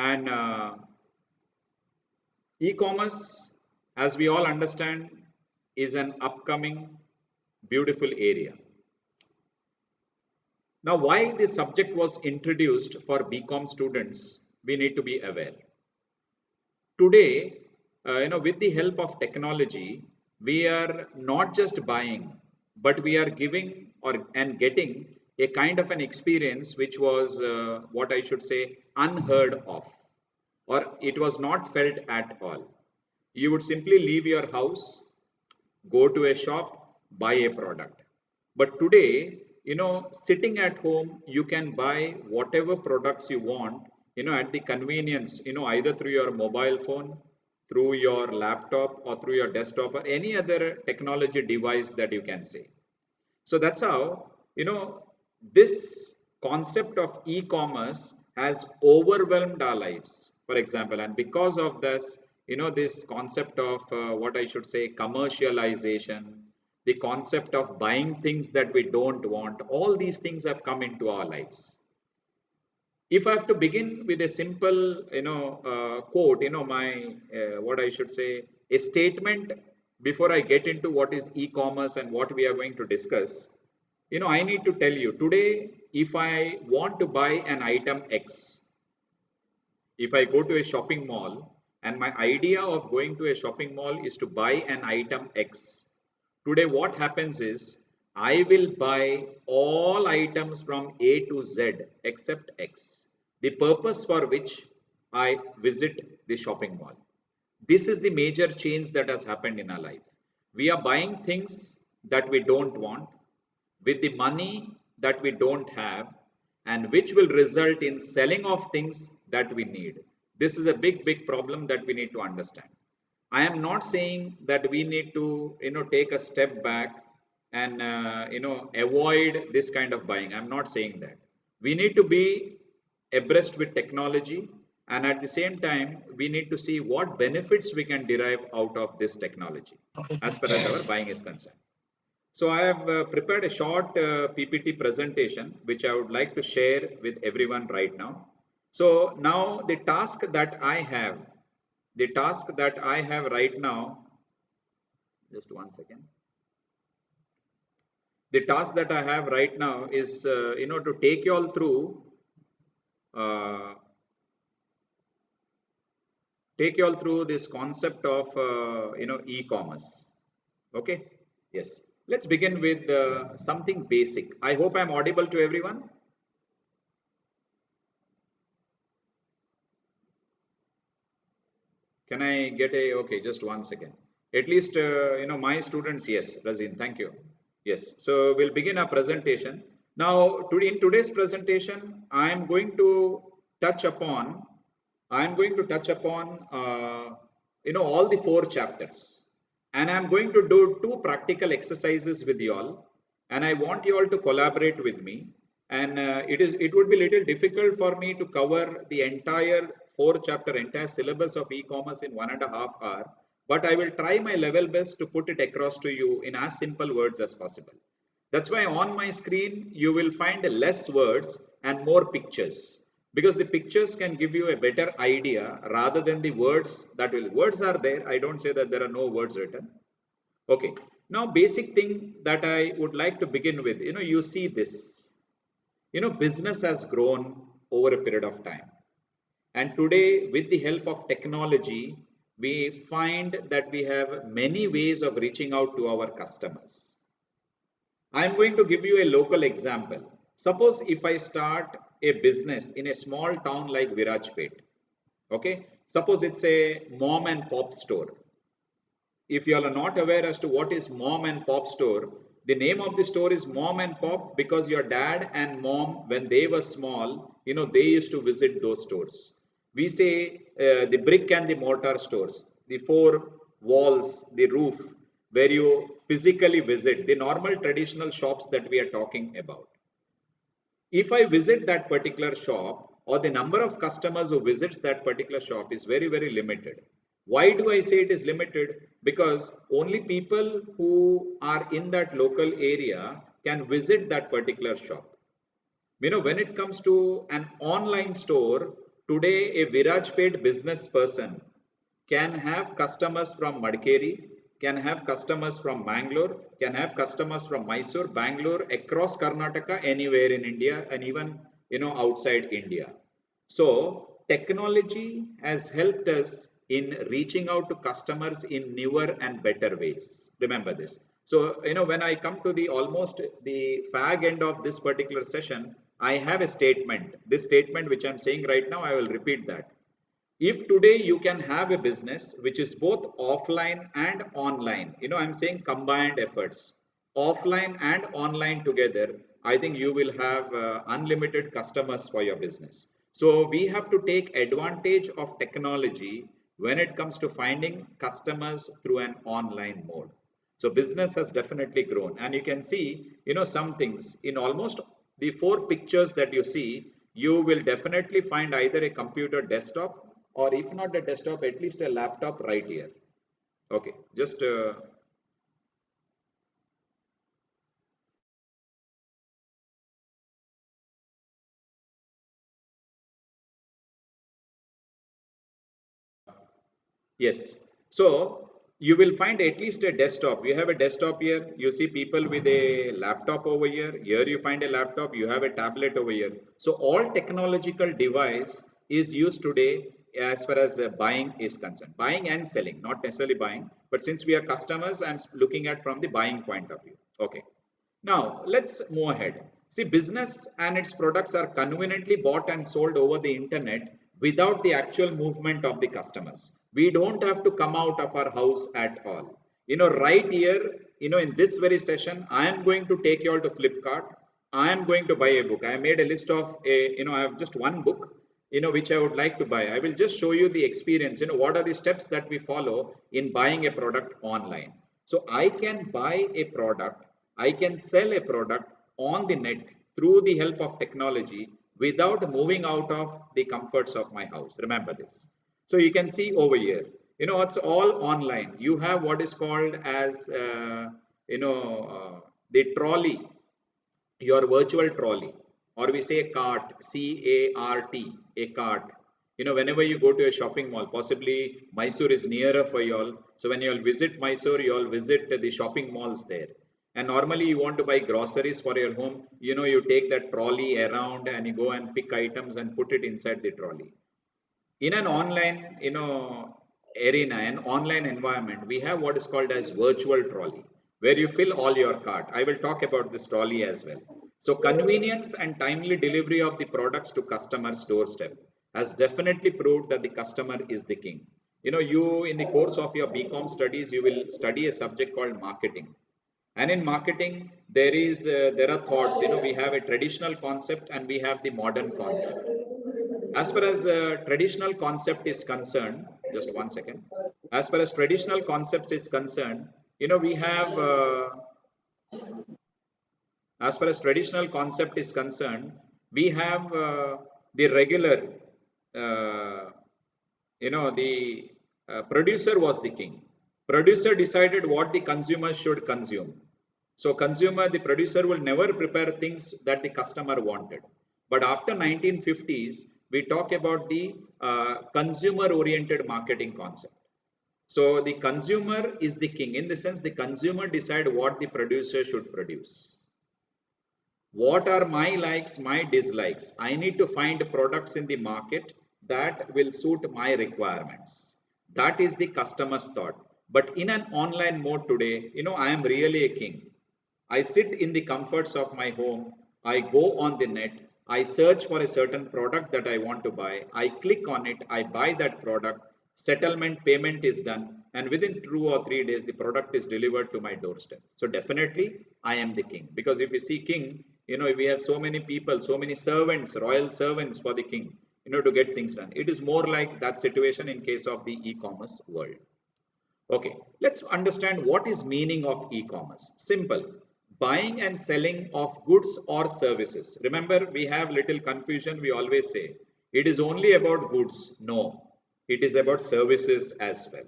And e-commerce, as we all understand, is an upcoming beautiful area. Now, why this subject was introduced for BCom students, we need to be aware. Today, with the help of technology, we are not just buying, but we are giving or and getting a kind of an experience which was what I should say unheard of, or it was not felt at all. You would simply leave your house, go to a shop, buy a product. But today, sitting at home, you can buy whatever products you want, at the convenience, either through your mobile phone, through your laptop, or through your desktop, or any other technology device that you can say. So that's how, this concept of e-commerce has overwhelmed our lives, for example. And because of this, this concept of what I should say, commercialization, the concept of buying things that we don't want, all these things have come into our lives. If I have to begin with a simple, quote, what I should say, a statement before I get into what is e-commerce and what we are going to discuss, I need to tell you today, if I want to buy an item X, if I go to a shopping mall and my idea of going to a shopping mall is to buy an item X, today what happens is I will buy all items from A to Z except X, the purpose for which I visit the shopping mall. This is the major change that has happened in our life. We are buying things that we don't want with the money that we don't have, and which will result in selling of things that we need. This is a big problem that we need to understand. I am not saying that we need to take a step back and avoid this kind of buying. I'm not saying that. We need to be abreast with technology, and at the same time we need to see what benefits we can derive out of this technology as far as our buying is concerned. So I have prepared a short PPT presentation which I would like to share with everyone right now. So now the task that I have right now, just one second. The task that I have right now is, to take you all through, uh, this concept of, e-commerce. Okay. Yes. Let's begin with something basic. I hope I'm audible to everyone. Can I get a, okay, just one second. At least, my students, yes, Razin, thank you. Yes, so we'll begin our presentation. Now, in today's presentation, I'm going to touch upon, all the 4 chapters. And I'm going to do 2 practical exercises with you all. And I want you all to collaborate with me. And it would be a little difficult for me to cover the entire 4 chapter, entire syllabus of e-commerce in 1.5 hours. But I will try my level best to put it across to you in as simple words as possible. That's why on my screen, you will find less words and more pictures, because the pictures can give you a better idea rather than the words that will, words are there. I don't say that there are no words written. Okay. Now, basic thing that I would like to begin with, you see this, business has grown over a period of time. And today, with the help of technology, we find that we have many ways of reaching out to our customers. I'm going to give you a local example. Suppose if I start a business in a small town like Virajpet, okay? Suppose it's a mom and pop store. If you are not aware as to what is mom and pop store, the name of the store is mom and pop because your dad and mom, when they were small, they used to visit those stores. We say the brick and the mortar stores, the 4 walls, the roof, where you physically visit, the normal traditional shops that we are talking about. If I visit that particular shop, or the number of customers who visits that particular shop is very limited. Why do I say it is limited? Because only people who are in that local area can visit that particular shop. When it comes to an online store, Today, a Virajpet business person can have customers from Madikeri, can have customers from Bangalore, can have customers from Mysore, Bangalore, across Karnataka, anywhere in India, and even outside India. So technology has helped us in reaching out to customers in newer and better ways. Remember this. So when I come to the almost the fag end of this particular session, I have a statement. This statement which I'm saying right now, I will repeat that. If today you can have a business which is both offline and online, I'm saying combined efforts, offline and online together, I think you will have unlimited customers for your business. So we have to take advantage of technology when it comes to finding customers through an online mode. So business has definitely grown, and you can see, some things in almost the four pictures that you see, you will definitely find either a computer desktop, or if not a desktop, at least a laptop right here. Okay, just yes. So you will find at least a desktop. You have a desktop here. You see people with a laptop over here. Here you find a laptop. You have a tablet over here. So all technological device is used today as far as buying is concerned. Buying and selling, not necessarily buying. But since we are customers, I'm looking at from the buying point of view. Okay. Now, let's move ahead. See, business and its products are conveniently bought and sold over the internet without the actual movement of the customers. We don't have to come out of our house at all. Right here, in this very session, I am going to take you all to Flipkart. I am going to buy a book. I made a list of I have just one book, which I would like to buy. I will just show you the experience, what are the steps that we follow in buying a product online. So I can buy a product, I can sell a product on the net through the help of technology without moving out of the comforts of my house. Remember this. So you can see over here, it's all online. You have what is called as, the trolley, your virtual trolley, or we say cart, C-A-R-T, a cart. Whenever you go to a shopping mall, possibly Mysore is nearer for you all. So when you all visit Mysore, you all visit the shopping malls there. And normally you want to buy groceries for your home, you take that trolley around and you go and pick items and put it inside the trolley. In an online, arena, an online environment, we have what is called as virtual trolley, where you fill all your cart. I will talk about this trolley as well. So convenience and timely delivery of the products to customers' doorstep has definitely proved that the customer is the king. You in the course of your BCom studies, you will study a subject called marketing. And in marketing, there are thoughts. We have a traditional concept and we have the modern concept. As far as traditional concept is concerned, just one second. As far as traditional concepts is concerned, we have, as far as traditional concept is concerned, we have the regular, uh, the producer was the king. Producer decided what the consumer should consume. So consumer, the producer will never prepare things that the customer wanted. But after 1950s, we talk about the consumer-oriented marketing concept. So the consumer is the king. In the sense, the consumer decide what the producer should produce. What are my likes, my dislikes? I need to find products in the market that will suit my requirements. That is the customer's thought. But in an online mode today, I am really a king. I sit in the comforts of my home. I go on the net. I search for a certain product that I want to buy. I click on it. I buy that product. Settlement payment is done. And within 2 or 3 days, the product is delivered to my doorstep. So definitely, I am the king. Because if you see king, we have so many people, so many servants, royal servants for the king, to get things done. It is more like that situation in case of the e-commerce world. Okay, let's understand what is meaning of e-commerce. Simple, buying and selling of goods or services. Remember, we have little confusion. We always say it is only about goods. No, it is about services as well.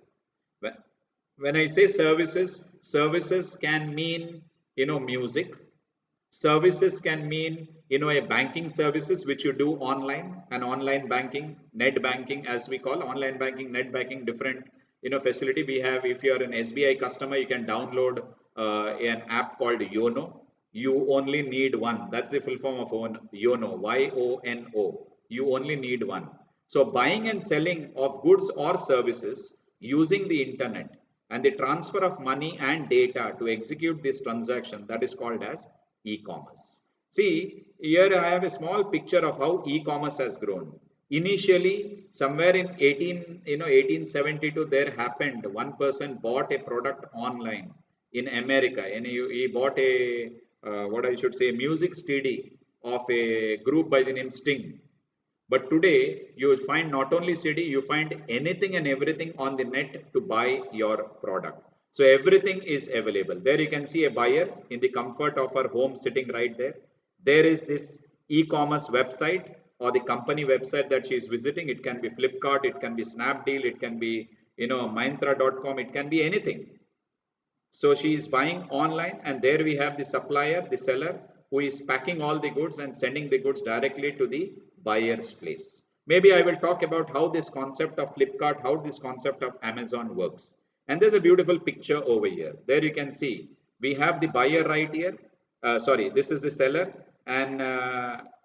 When I say services, services can mean, music. Services can mean, a banking services which you do online, and online banking, net banking as we call online banking, net banking, different, facility we have. If you are an SBI customer, you can download an app called YONO. You only need one. That's the full form of YONO, YONO. You only need one. So buying and selling of goods or services using the internet and the transfer of money and data to execute this transaction, that is called as e-commerce. See, here I have a small picture of how e-commerce has grown. Initially, somewhere in 1872, there happened one person bought a product online in America, and he bought a what I should say, music CD of a group by the name Sting. But today, you will find not only CD, you find anything and everything on the net to buy your product. So everything is available. There you can see a buyer in the comfort of her home sitting right there. There is this e-commerce website or the company website that she is visiting. It can be Flipkart, it can be Snapdeal, it can be, Myntra.com, it can be anything. So she is buying online, and there we have the supplier, the seller, who is packing all the goods and sending the goods directly to the buyer's place. Maybe I will talk about how this concept of Flipkart, how this concept of Amazon works. And there's a beautiful picture over here. There you can see we have the buyer right here. Sorry, this is the seller, and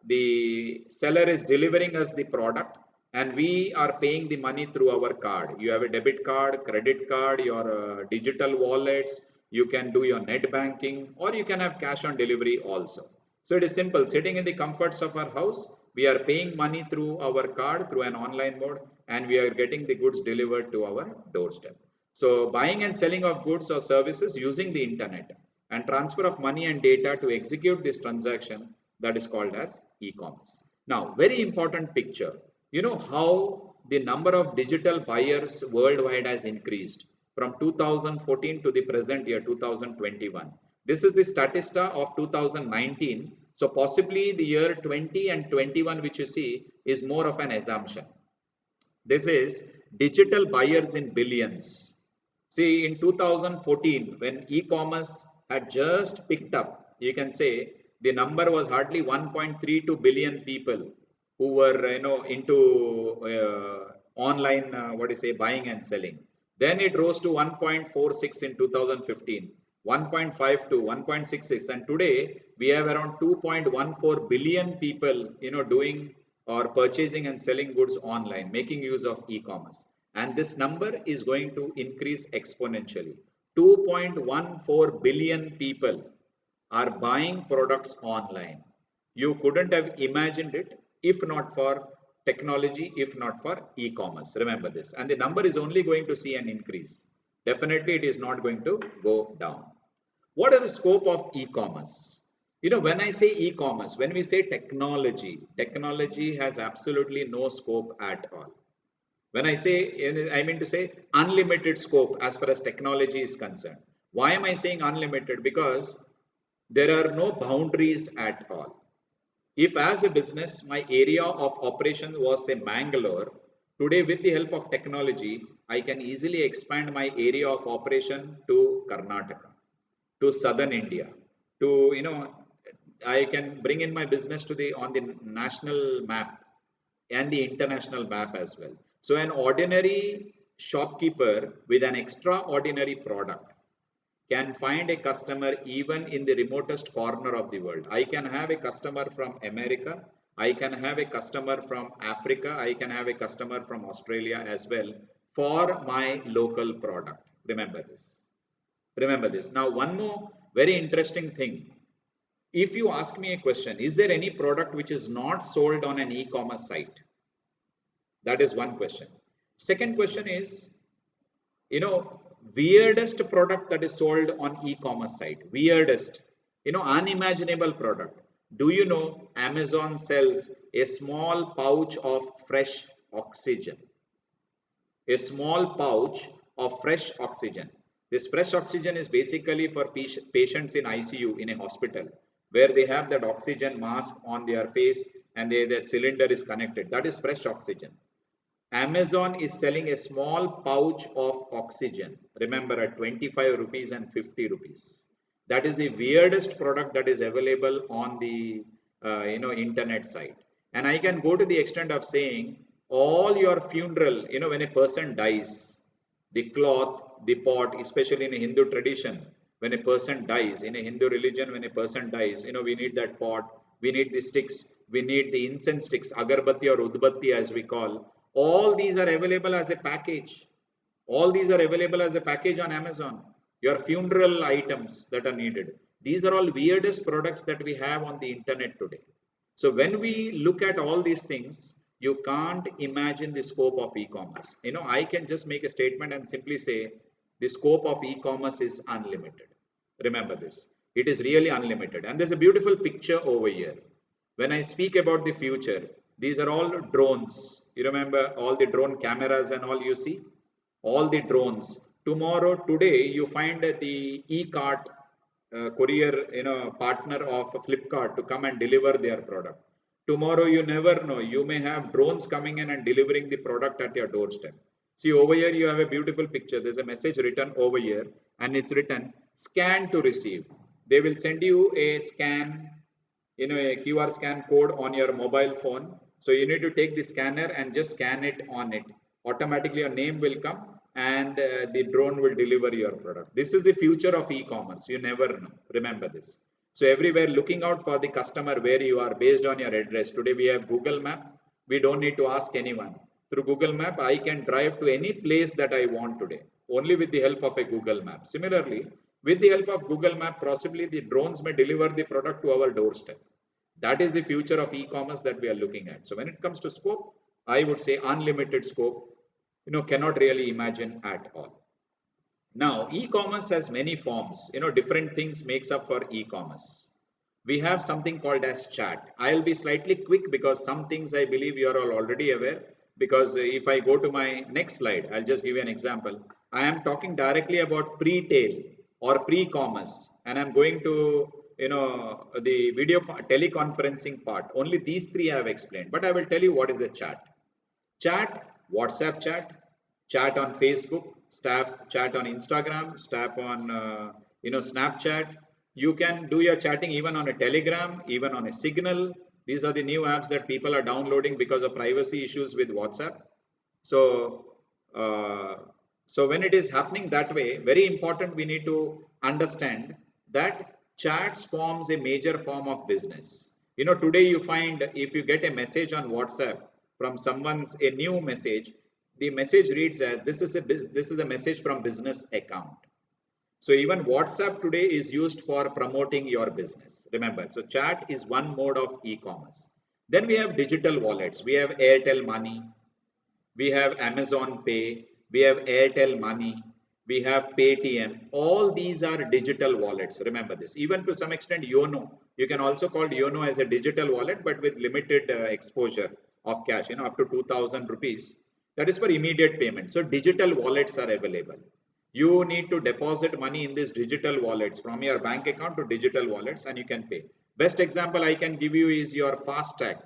the seller is delivering us the product, and we are paying the money through our card. You have a debit card, credit card, your digital wallets, you can do your net banking, or you can have cash on delivery also. So it is simple. Sitting in the comforts of our house, we are paying money through our card through an online mode, and we are getting the goods delivered to our doorstep. So buying and selling of goods or services using the internet and transfer of money and data to execute this transaction, that is called as e-commerce. Now, very important picture. You know how the number of digital buyers worldwide has increased from 2014 to the present year 2021. This is the Statista of 2019. So possibly the year 20 and 21 which you see is more of an assumption. This is digital buyers in billions. See, in 2014, when e-commerce had just picked up, you can say the number was hardly 1.32 billion people who were, into online, what do you say, buying and selling. Then it rose to 1.46 in 2015, 1.5 to 1.66, and today we have around 2.14 billion people, doing or purchasing and selling goods online, making use of e-commerce. And this number is going to increase exponentially. 2.14 billion people are buying products online. You couldn't have imagined it if not for technology, if not for e-commerce. Remember this. And the number is only going to see an increase. Definitely, it is not going to go down. What is the scope of e-commerce? When I say e-commerce, when we say technology, technology has absolutely no scope at all. When I say, I mean to say unlimited scope as far as technology is concerned. Why am I saying unlimited? Because there are no boundaries at all. If as a business, my area of operation was say Mangalore, today with the help of technology, I can easily expand my area of operation to Karnataka, to southern India, to, I can bring in my business to on the national map and the international map as well. So an ordinary shopkeeper with an extraordinary product can find a customer even in the remotest corner of the world. I can have a customer from America, I can have a customer from Africa, I can have a customer from Australia as well for my local product. Remember this. Remember this. Now, one more very interesting thing. If you ask me a question, is there any product which is not sold on an e-commerce site? That is one question. Second question is, weirdest product that is sold on e-commerce site. Weirdest, unimaginable product. Do you know Amazon sells a small pouch of fresh oxygen? A small pouch of fresh oxygen. This fresh oxygen is basically for patients in ICU in a hospital where they have that oxygen mask on their face and that cylinder is connected. That is fresh oxygen. Amazon is selling a small pouch of oxygen. Remember, at 25 rupees and 50 rupees. That is the weirdest product that is available on the internet site. And I can go to the extent of saying all your funeral, when a person dies, the cloth, the pot, especially in a Hindu tradition, when a person dies, in a Hindu religion, when a person dies, we need that pot, we need the sticks, we need the incense sticks, agarbatti or udbatti as we call. All these are available as a package. All these are available as a package on Amazon. Your funeral items that are needed. These are all weirdest products that we have on the internet today. So when we look at all these things, you can't imagine the scope of e-commerce. I can just make a statement and simply say the scope of e-commerce is unlimited. Remember this. It is really unlimited. And there's a beautiful picture over here. When I speak about the future, these are all drones. You remember all the drone cameras and all you see? All the drones. Tomorrow, today, you find the e-cart courier partner of Flipkart to come and deliver their product. Tomorrow you never know, you may have drones coming in and delivering the product at your doorstep. See over here you have a beautiful picture. There's a message written over here and it's written scan to receive. They will send you a scan, a QR scan code on your mobile phone. So you need to take the scanner and just scan it on it. Automatically your name will come and the drone will deliver your product. This is the future of e-commerce. You never know. Remember this. So everywhere looking out for the customer where you are based on your address. Today we have Google Map. We don't need to ask anyone. Through Google Map, I can drive to any place that I want today, only with the help of a Google Map. Similarly, with the help of Google Map, possibly the drones may deliver the product to our doorstep. That is the future of e-commerce that we are looking at. So when it comes to scope, I would say unlimited scope, cannot really imagine at all. Now, e-commerce has many forms, different things makes up for e-commerce. We have something called as chat. I'll be slightly quick because some things I believe you are all already aware, because if I go to my next slide, I'll just give you an example. I am talking directly about pre-tail or pre-commerce, and I'm going to, the video teleconferencing part. Only these three I have explained, but I will tell you what is a chat. Chat, WhatsApp chat, chat on Facebook, chat on Instagram, chat on Snapchat. You can do your chatting even on a Telegram, even on a Signal. These are the new apps that people are downloading because of privacy issues with WhatsApp. So, so when it is happening that way, very important we need to understand that chats forms a major form of business. Today you find if you get a message on WhatsApp from someone's a new message, the message reads as this is a message from business account. So even WhatsApp today is used for promoting your business. Remember, so chat is one mode of e-commerce. Then we have digital wallets. We have Airtel Money, we have Amazon Pay, we have Airtel Money, we have Paytm. All these are digital wallets. Remember this. Even to some extent, YONO. You can also call YONO as a digital wallet, but with limited exposure of cash, up to 2,000 rupees. That is for immediate payment. So digital wallets are available. You need to deposit money in these digital wallets from your bank account to digital wallets and you can pay. Best example I can give you is your FASTag.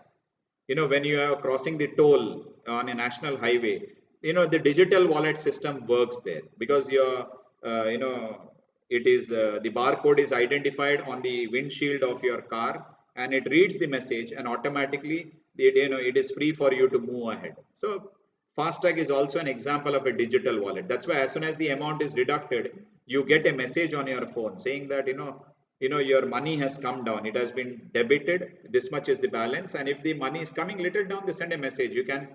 When you are crossing the toll on a national highway, the digital wallet system works there because your, it is the barcode is identified on the windshield of your car and it reads the message and automatically it is free for you to move ahead. So FASTag is also an example of a digital wallet. That's why as soon as the amount is deducted, you get a message on your phone saying that, your money has come down. It has been debited. This much is the balance. And if the money is coming little down, they send a message. You can,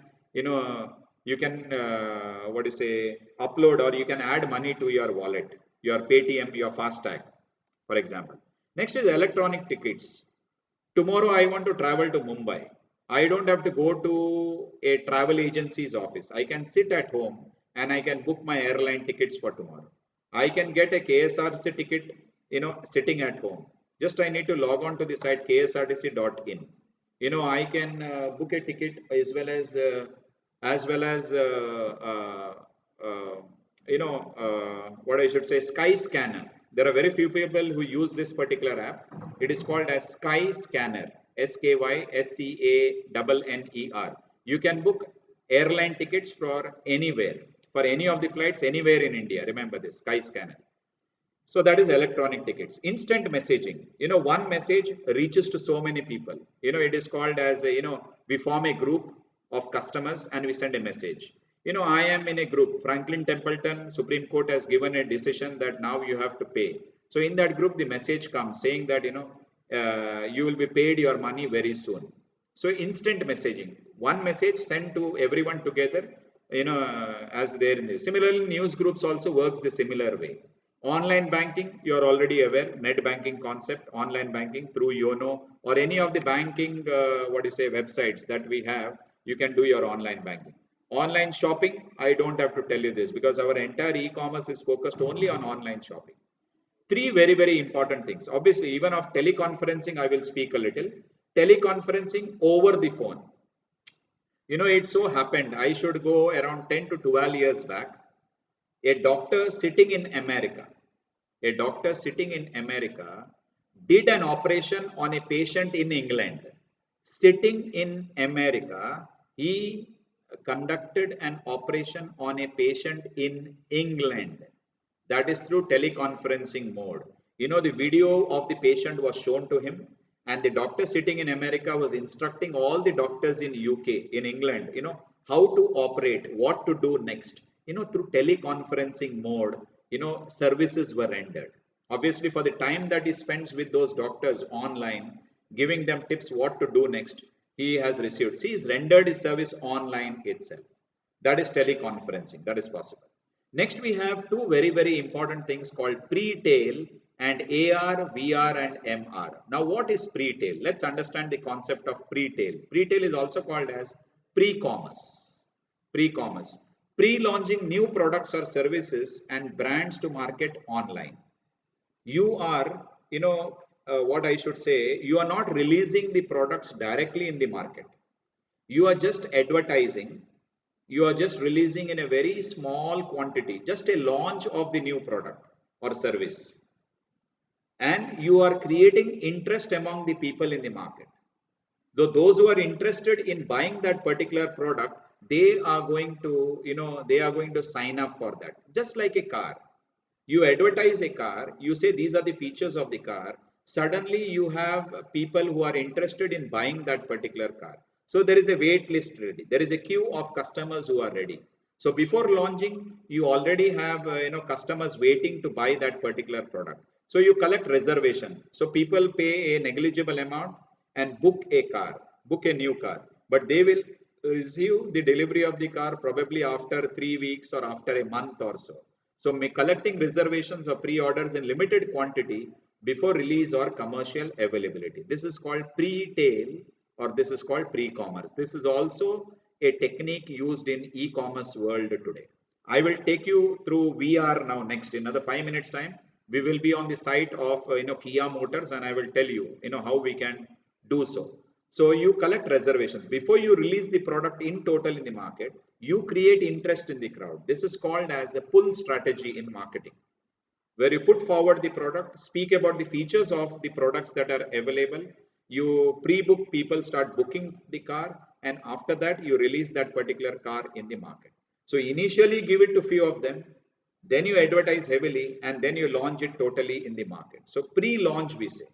upload or you can add money to your wallet, your Paytm, your FASTag, for example. Next is electronic tickets. Tomorrow I want to travel to Mumbai. I don't have to go to a travel agency's office. I can sit at home and I can book my airline tickets for tomorrow. I can get a KSRTC ticket, sitting at home. Just I need to log on to the site ksrtc.in. I can book a ticket as well as what I should say, Sky Scanner. There are very few people who use this particular app. It is called as Sky Scanner. SKYSCANNER. You can book airline tickets for anywhere, for any of the flights anywhere in India. Remember this, Sky Scanner. So that is electronic tickets. Instant messaging. One message reaches to so many people. It is called as, we form a group of customers and we send a message. I am in a group. Franklin Templeton, Supreme Court has given a decision that now you have to pay. So in that group, the message comes saying that, you will be paid your money very soon. So instant messaging. One message sent to everyone together, as there in this. Similarly, news groups also works the similar way. Online banking, you are already aware, net banking concept, online banking through YONO or any of the banking, websites that we have, you can do your online banking. Online shopping, I don't have to tell you this because our entire e-commerce is focused only on online shopping. Three very, very important things. Obviously, even of teleconferencing, I will speak a little. Teleconferencing over the phone. It so happened, I should go around 10 to 12 years back. A doctor sitting in America did an operation on a patient in England. Sitting in America, he conducted an operation on a patient in England. That is through teleconferencing mode. The video of the patient was shown to him, and the doctor sitting in America was instructing all the doctors in UK, in England, how to operate, what to do next. Through teleconferencing mode, services were rendered. Obviously, for the time that he spends with those doctors online, giving them tips what to do next, he has received. See, he's rendered his service online itself. That is teleconferencing. That is possible. Next, we have two very, very important things called pre-tail and AR, VR and MR. Now, what is pre-tail? Let's understand the concept of pre-tail. Pre-tail is also called as pre-commerce. Pre-commerce. Pre-launching new products or services and brands to market online. You are, what I should say, you are not releasing the products directly in the market. You are just advertising. You are just releasing in a very small quantity, just a launch of the new product or service. And you are creating interest among the people in the market. Though those who are interested in buying that particular product, they are going to sign up for that. Just like a car. You advertise a car, you say these are the features of the car. Suddenly you have people who are interested in buying that particular car. So there is a wait list ready. There is a queue of customers who are ready. So before launching, you already have customers waiting to buy that particular product. So you collect reservation. So people pay a negligible amount and book a car, book a new car. But they will receive the delivery of the car probably after 3 weeks or after a month or so. So collecting reservations or pre-orders in limited quantity before release or commercial availability. This is called pre-tail or this is called pre-commerce. This is also a technique used in e-commerce world today. I will take you through VR now next. In another 5 minutes time, we will be on the site of Kia Motors and I will tell you, how we can do so. So you collect reservations. Before you release the product in total in the market, you create interest in the crowd. This is called as a pull strategy in marketing, where you put forward the product, speak about the features of the products that are available. You pre-book, people start booking the car, and after that you release that particular car in the market. So initially give it to few of them, then you advertise heavily, and then you launch it totally in the market. So pre-launch we say.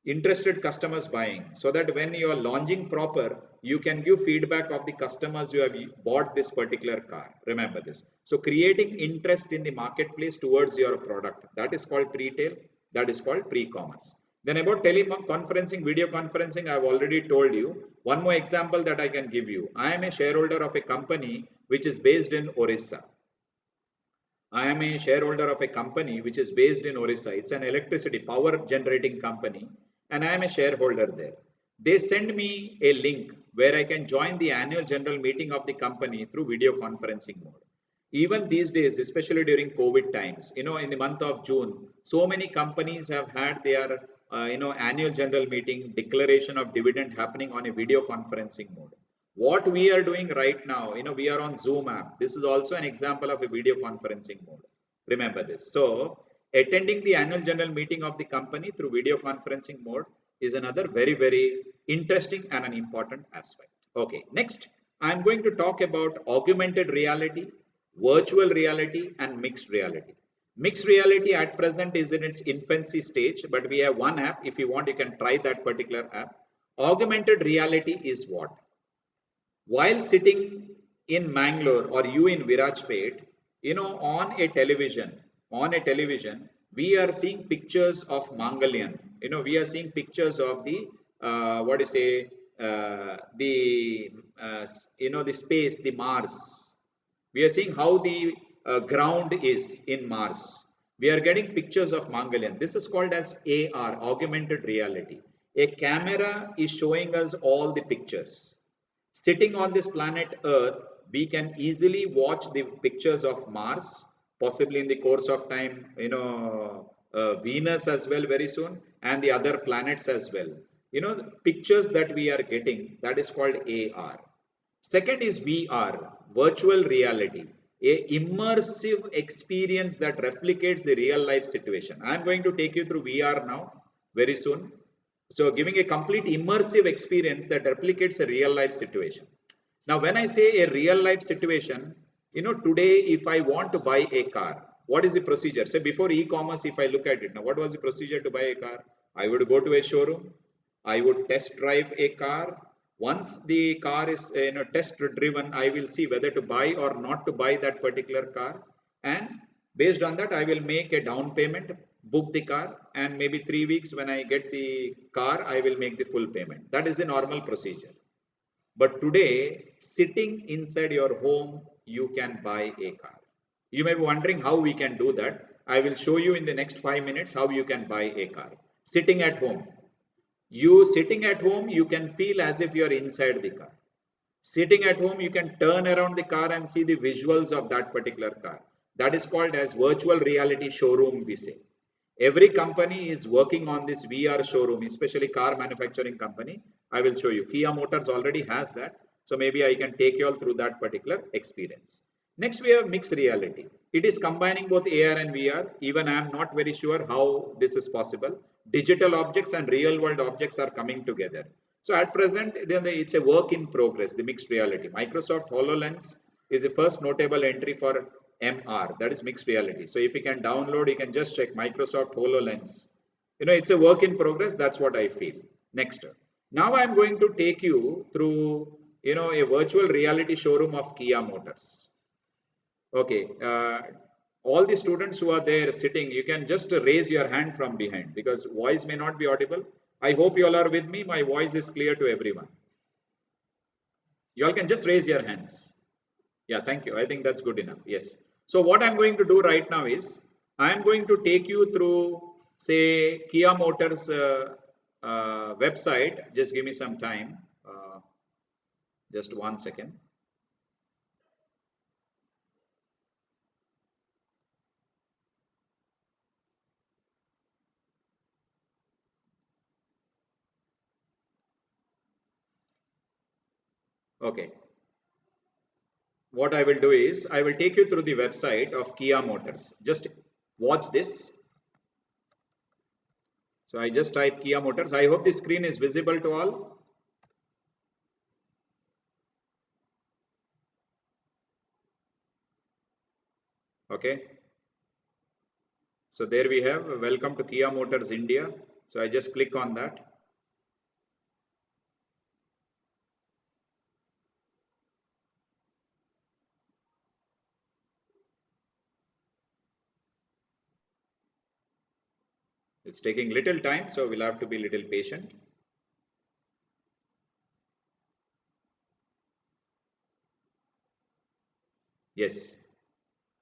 Interested customers buying, so that when you are launching proper, you can give feedback of the customers who have bought this particular car. Remember this. So creating interest in the marketplace towards your product, that is called pre-tail, that is called pre-commerce. Then about teleconferencing, video conferencing, I've already told you. One more example that I can give you. I am a shareholder of a company which is based in Orissa. I am a shareholder of a company which is based in Orissa. It's an electricity power generating company, and I am a shareholder there. They send me a link where I can join the annual general meeting of the company through video conferencing mode. Even these days, especially during COVID times, in the month of June, so many companies have had their annual general meeting, declaration of dividend happening on a video conferencing mode. What we are doing right now, we are on Zoom app. This is also an example of a video conferencing mode. Remember this. So attending the annual general meeting of the company through video conferencing mode is another very, very interesting and an important aspect. Okay, next, I'm going to talk about augmented reality, virtual reality, and mixed reality. Mixed reality at present is in its infancy stage, but we have one app. If you want, you can try that particular app. Augmented reality is what? While sitting in Mangalore or you in Virajpet, on a television, we are seeing pictures of Mongolian. We are seeing pictures of the what do you say, the the space, the Mars. We are seeing how the ground is in Mars. We are getting pictures of Mongolian. This is called as AR, augmented reality. A camera is showing us all the pictures. Sitting on this planet Earth, we can easily watch the pictures of Mars, possibly in the course of time, Venus as well very soon, and the other planets as well. The pictures that we are getting, that is called AR. Second is VR, virtual reality, a immersive experience that replicates the real life situation. I'm going to take you through VR now, very soon. So giving a complete immersive experience that replicates a real life situation. Now, when I say a real life situation, today if I want to buy a car, what is the procedure? Say before e-commerce, if I look at it now, what was the procedure to buy a car? I would go to a showroom, I would test drive a car. Once the car is test driven, I will see whether to buy or not to buy that particular car, and based on that I will make a down payment, book the car, and maybe 3 weeks when I get the car, I will make the full payment. That is the normal procedure. But today, sitting inside your home, you can buy a car. You may be wondering how we can do that. I will show you in the next 5 minutes how you can buy a car. Sitting at home. You sitting at home, you can feel as if you are inside the car. Sitting at home, you can turn around the car and see the visuals of that particular car. That is called as virtual reality showroom, we say. Every company is working on this VR showroom, especially car manufacturing company. I will show you. Kia Motors already has that. So maybe I can take you all through that particular experience. Next, we have mixed reality. It is combining both AR and VR. Even I am not very sure how this is possible. Digital objects and real world objects are coming together. So at present, it's a work in progress, the mixed reality. Microsoft HoloLens is the first notable entry for MR, that is mixed reality. So if you can download, you can just check Microsoft HoloLens. It's a work in progress. That's what I feel. Next. Now I'm going to take you through, a virtual reality showroom of Kia Motors. Okay. All the students who are there sitting, you can just raise your hand from behind because voice may not be audible. I hope you all are with me. My voice is clear to everyone. You all can just raise your hands. Yeah, thank you. I think that's good enough. Yes. So what I'm going to do right now is I'm going to take you through, say, Kia Motors website. Just give me some time. Just 1 second. Okay. What I will do is I will take you through the website of Kia Motors. Just watch this. So I just type Kia Motors. I hope the screen is visible to all. Okay. So there we have welcome to Kia Motors India. So I just click on that. It's taking little time, so we'll have to be little patient. Yes.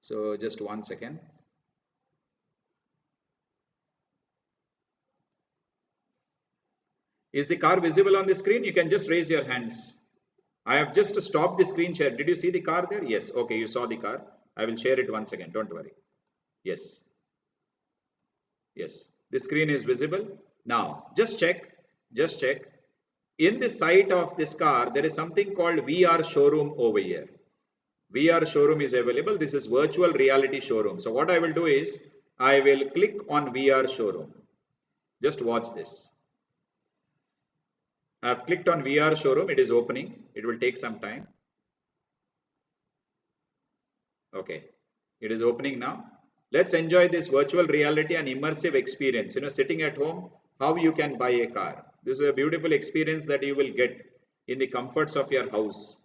So just 1 second. Is the car visible on the screen? You can just raise your hands. I have just stopped the screen share. Did you see the car there? Yes. Okay, you saw the car. I will share it once again. Don't worry. Yes. Yes. The screen is visible. Now, just check. Just check. In the site of this car, there is something called VR showroom over here. VR showroom is available. This is virtual reality showroom. So what I will do is I will click on VR showroom. Just watch this. I have clicked on VR showroom. It is opening. It will take some time. Okay. It is opening now. Let's enjoy this virtual reality and immersive experience. Sitting at home, how you can buy a car. This is a beautiful experience that you will get in the comforts of your house.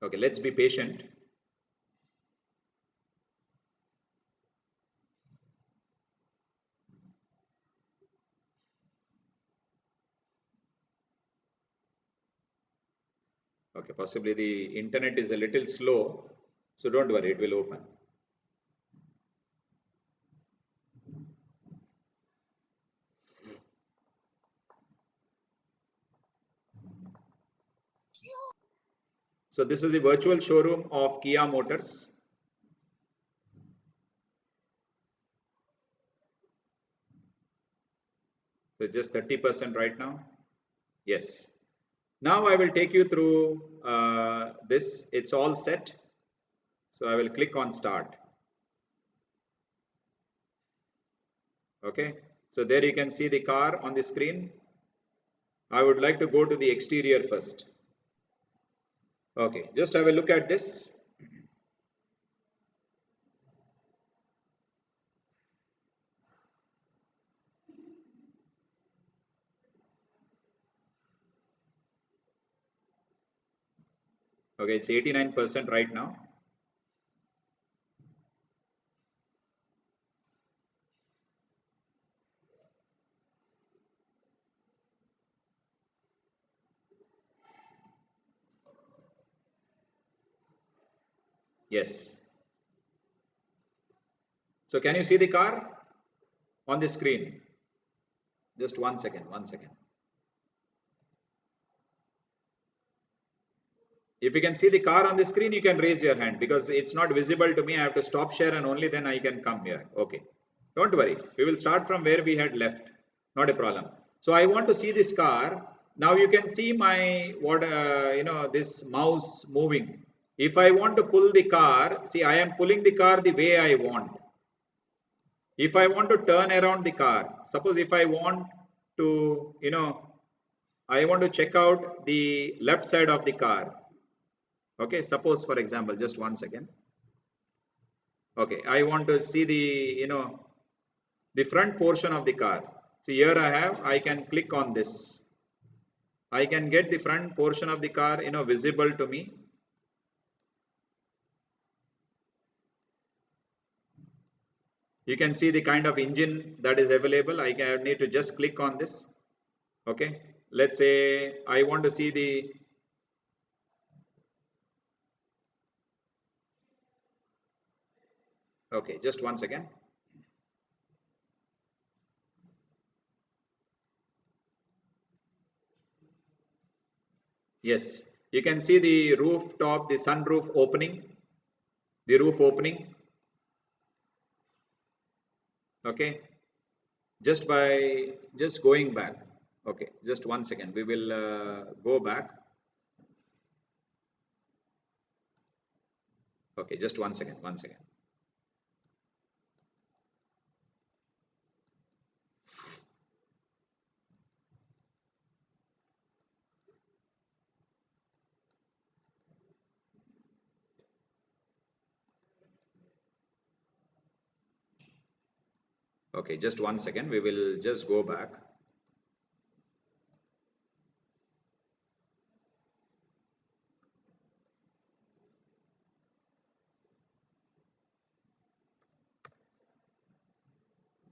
Okay, let's be patient. Okay, possibly the internet is a little slow, so don't worry, it will open. So this is the virtual showroom of Kia Motors. So just 30% right now. Yes. Now I will take you through this. It's all set. So I will click on start. Okay. So there you can see the car on the screen. I would like to go to the exterior first. Okay. Just have a look at this. Okay. It's 89% right now. Yes. So can you see the car on the screen? Just 1 second, 1 second. If you can see the car on the screen, you can raise your hand because it's not visible to me. I have to stop share and only then I can come here. Okay. Don't worry. We will start from where we had left. Not a problem. So I want to see this car. Now you can see my, this mouse moving. If I want to pull the car, see, I am pulling the car the way I want. If I want to turn around the car, suppose if I want to, I want to check out the left side of the car. Okay, suppose for example, just 1 second. Okay, I want to see the, the front portion of the car. So here I can click on this. I can get the front portion of the car, visible to me. You can see the kind of engine that is available. I need to just click on this. Okay, let's say I want to see the okay, just 1 second. Yes, you can see the rooftop, the sunroof opening, the roof opening. Okay, just going back. Okay, just 1 second. We will go back. Okay, just 1 second, 1 second. Okay, just 1 second. We will just go back.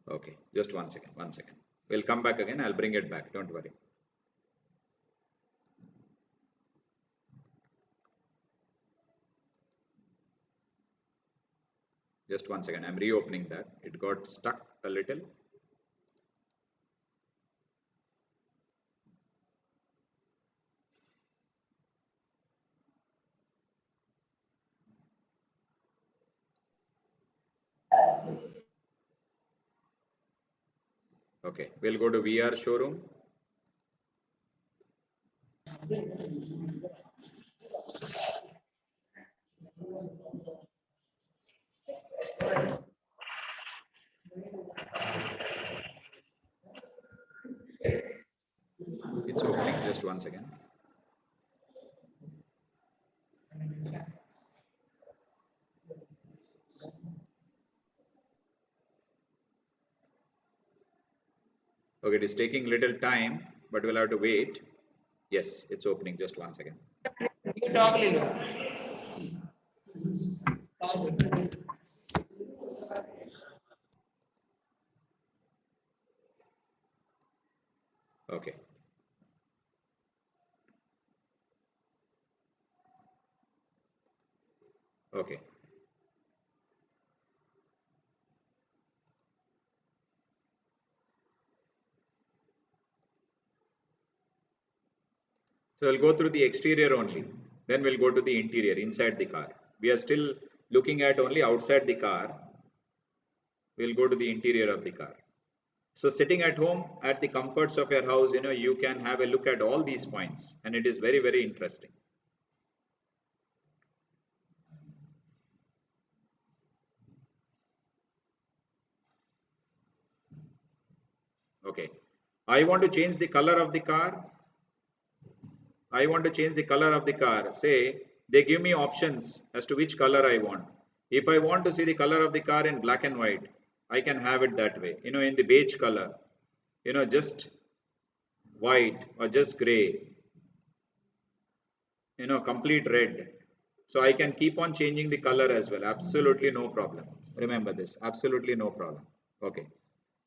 Okay, just 1 second, 1 second. We'll come back again. I'll bring it back. Don't worry. Just 1 second. I'm reopening that. It got stuck a little. Okay, we'll go to VR showroom. It's opening. Just 1 second. Okay, it is taking little time, but we'll have to wait. Yes, it's opening. Just 1 second. Okay. Okay. So we'll go through the exterior only. Then we'll go to the interior, inside the car. We are still looking at only outside the car. We'll go to the interior of the car. So sitting at home at the comforts of your house, you can have a look at all these points, and it is very, very interesting. Okay. I want to change the color of the car. I want to change the color of the car. Say, they give me options as to which color I want. If I want to see the color of the car in black and white, I can have it that way. In the beige color, just white or just gray, complete red. So I can keep on changing the color as well. Absolutely no problem. Remember this. Absolutely no problem. Okay.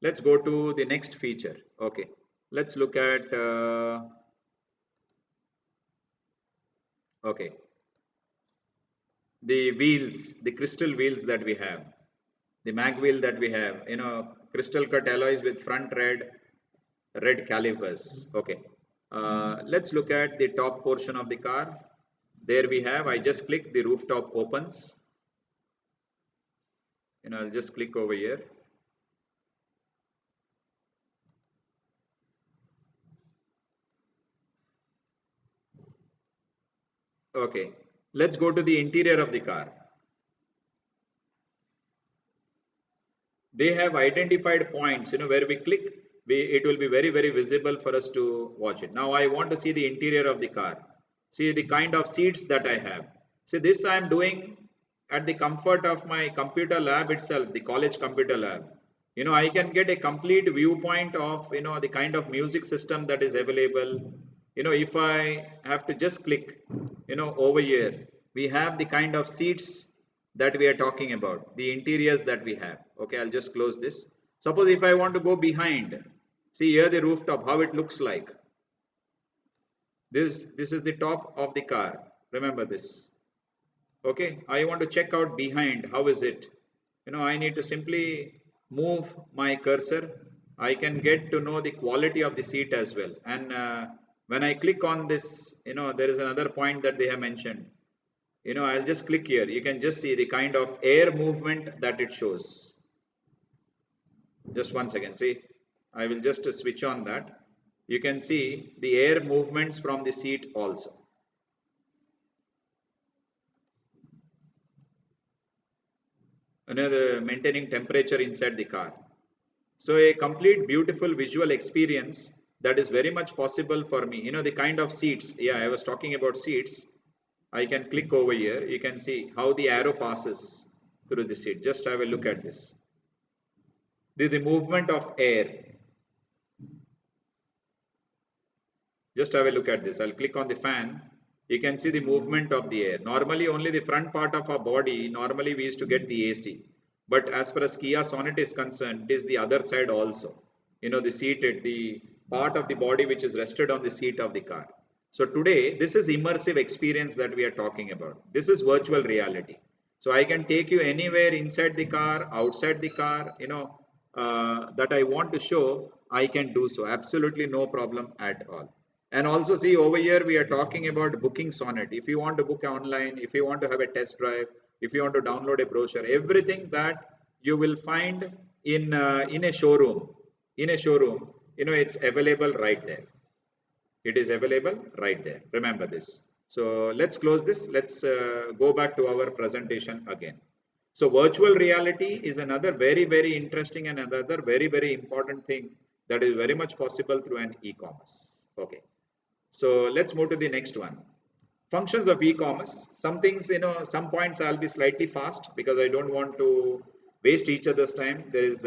Let's go to the next feature. Okay. Let's look at, okay, the wheels, the crystal wheels that we have, the mag wheel that we have, crystal cut alloys with front red calipers. Okay. Let's look at the top portion of the car. There we have, I just click the rooftop opens. I'll just click over here. Okay. Let's go to the interior of the car. They have identified points, where we click, it will be very, very visible for us to watch it. Now I want to see the interior of the car. See the kind of seats that I have. See, this I am doing at the comfort of my computer lab itself, the college computer lab. I can get a complete viewpoint of, the kind of music system that is available. If I have to just click, over here, we have the kind of seats that we are talking about, the interiors that we have. Okay, I'll just close this. Suppose if I want to go behind, see here the rooftop, how it looks like. This is the top of the car. Remember this. Okay, I want to check out behind. How is it? I need to simply move my cursor. I can get to know the quality of the seat as well. And when I click on this, there is another point that they have mentioned. I'll just click here. You can just see the kind of air movement that it shows. Just 1 second. See, I will just switch on that. You can see the air movements from the seat also. Another maintaining temperature inside the car. So a complete beautiful visual experience that is very much possible for me. The kind of seats. Yeah, I was talking about seats. I can click over here. You can see how the arrow passes through the seat. Just have a look at this. The movement of air. Just have a look at this. I'll click on the fan. You can see the movement of the air. Normally only the front part of our body, normally we used to get the AC. But as far as Kia Sonet is concerned, it is the other side also. The seated, the part of the body which is rested on the seat of the car. So today, this is immersive experience that we are talking about. This is virtual reality. So I can take you anywhere inside the car, outside the car, that I want to show, I can do so. Absolutely no problem at all. And also see over here, we are talking about booking Sonet. If you want to book online, if you want to have a test drive, if you want to download a brochure, everything that you will find in a showroom, it's available right there. It is available right there. Remember this. So let's close this. Let's go back to our presentation again. So virtual reality is another very, very interesting and another very, very important thing that is very much possible through an e-commerce. Okay. So let's move to the next one. Functions of e-commerce. Some things, some points I'll be slightly fast because I don't want to waste each other's time. There is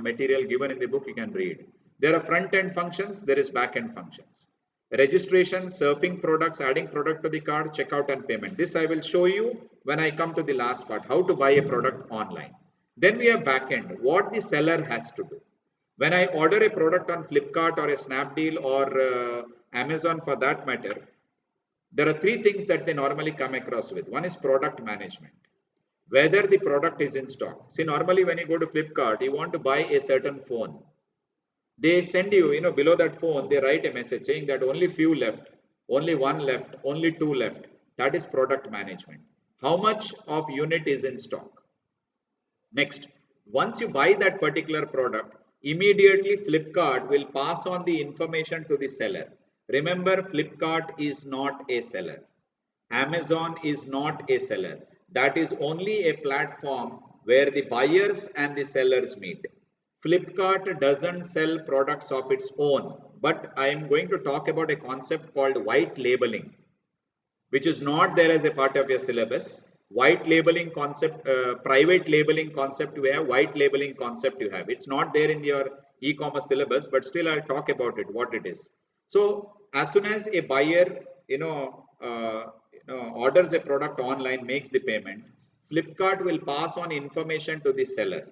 material given in the book you can read. There are front-end functions, there is back-end functions. Registration, surfing products, adding product to the cart, checkout and payment. This I will show you when I come to the last part, how to buy a product online. Then we have back-end, what the seller has to do. When I order a product on Flipkart or a Snapdeal or Amazon for that matter, there are three things that they normally come across with. One is product management, whether the product is in stock. See, normally when you go to Flipkart, you want to buy a certain phone. They send you, below that phone, they write a message saying that only few left, only one left, only two left. That is product management. How much of unit is in stock? Next, once you buy that particular product, immediately Flipkart will pass on the information to the seller. Remember, Flipkart is not a seller. Amazon is not a seller. That is only a platform where the buyers and the sellers meet. Flipkart doesn't sell products of its own, but I am going to talk about a concept called white labeling, which is not there as a part of your syllabus. White labeling concept, private labeling concept you have, white labeling concept you have. It's not there in your e-commerce syllabus, but still I'll talk about it, what it is. So as soon as a buyer, orders a product online, makes the payment, Flipkart will pass on information to the seller.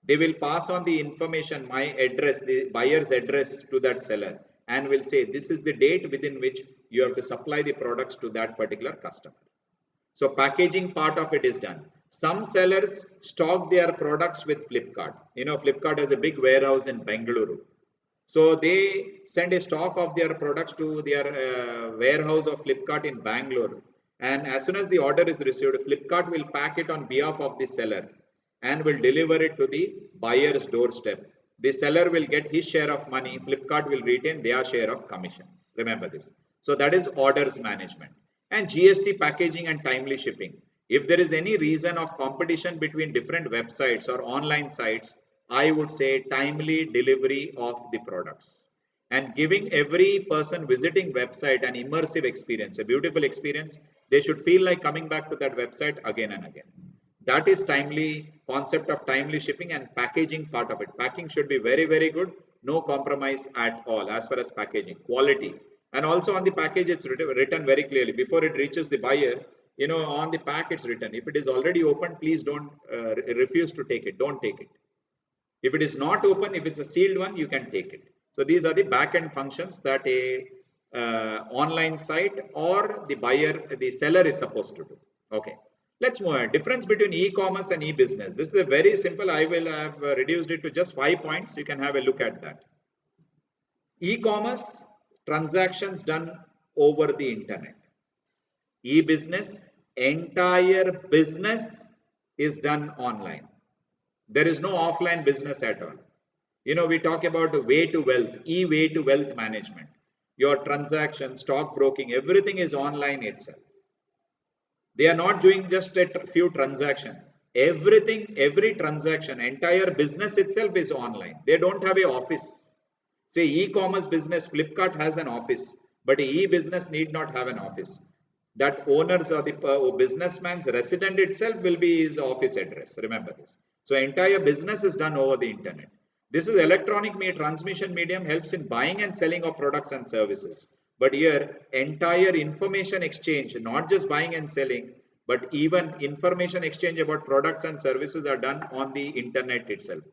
They will pass on the information, my address, the buyer's address to that seller, and will say this is the date within which you have to supply the products to that particular customer. So packaging part of it is done. Some sellers stock their products with Flipkart. Flipkart has a big warehouse in Bengaluru. So they send a stock of their products to their warehouse of Flipkart in Bangalore. And as soon as the order is received, Flipkart will pack it on behalf of the seller and will deliver it to the buyer's doorstep. The seller will get his share of money. Flipkart will retain their share of commission. Remember this. So that is orders management. And GST packaging and timely shipping. If there is any reason of competition between different websites or online sites, I would say timely delivery of the products and giving every person visiting website an immersive experience, a beautiful experience. They should feel like coming back to that website again and again. That is timely concept of timely shipping and packaging part of it. Packing should be very, very good. No compromise at all as far as packaging, quality. And also on the package, it's written very clearly before it reaches the buyer. On the pack, it's written. If it is already open, please don't refuse to take it. Don't take it. If it is not open, if it's a sealed one, you can take it. So these are the back-end functions that a online site or the seller is supposed to do. Okay. Let's move on. Difference between e-commerce and e-business. This is a very simple. I will have reduced it to just 5 points. You can have a look at that. E-commerce, transactions done over the internet. E-business, entire business is done online. There is no offline business at all. We talk about the way to wealth, way to wealth management. Your transaction, stock broking, everything is online itself. They are not doing just a few transactions. Every transaction, entire business itself is online. They don't have an office. Say e-commerce business, Flipkart has an office, but e-business need not have an office. That owners or the businessman's resident itself will be his office address. Remember this. So entire business is done over the internet. This is electronic transmission medium, helps in buying and selling of products and services. But here, entire information exchange, not just buying and selling, but even information exchange about products and services are done on the internet itself.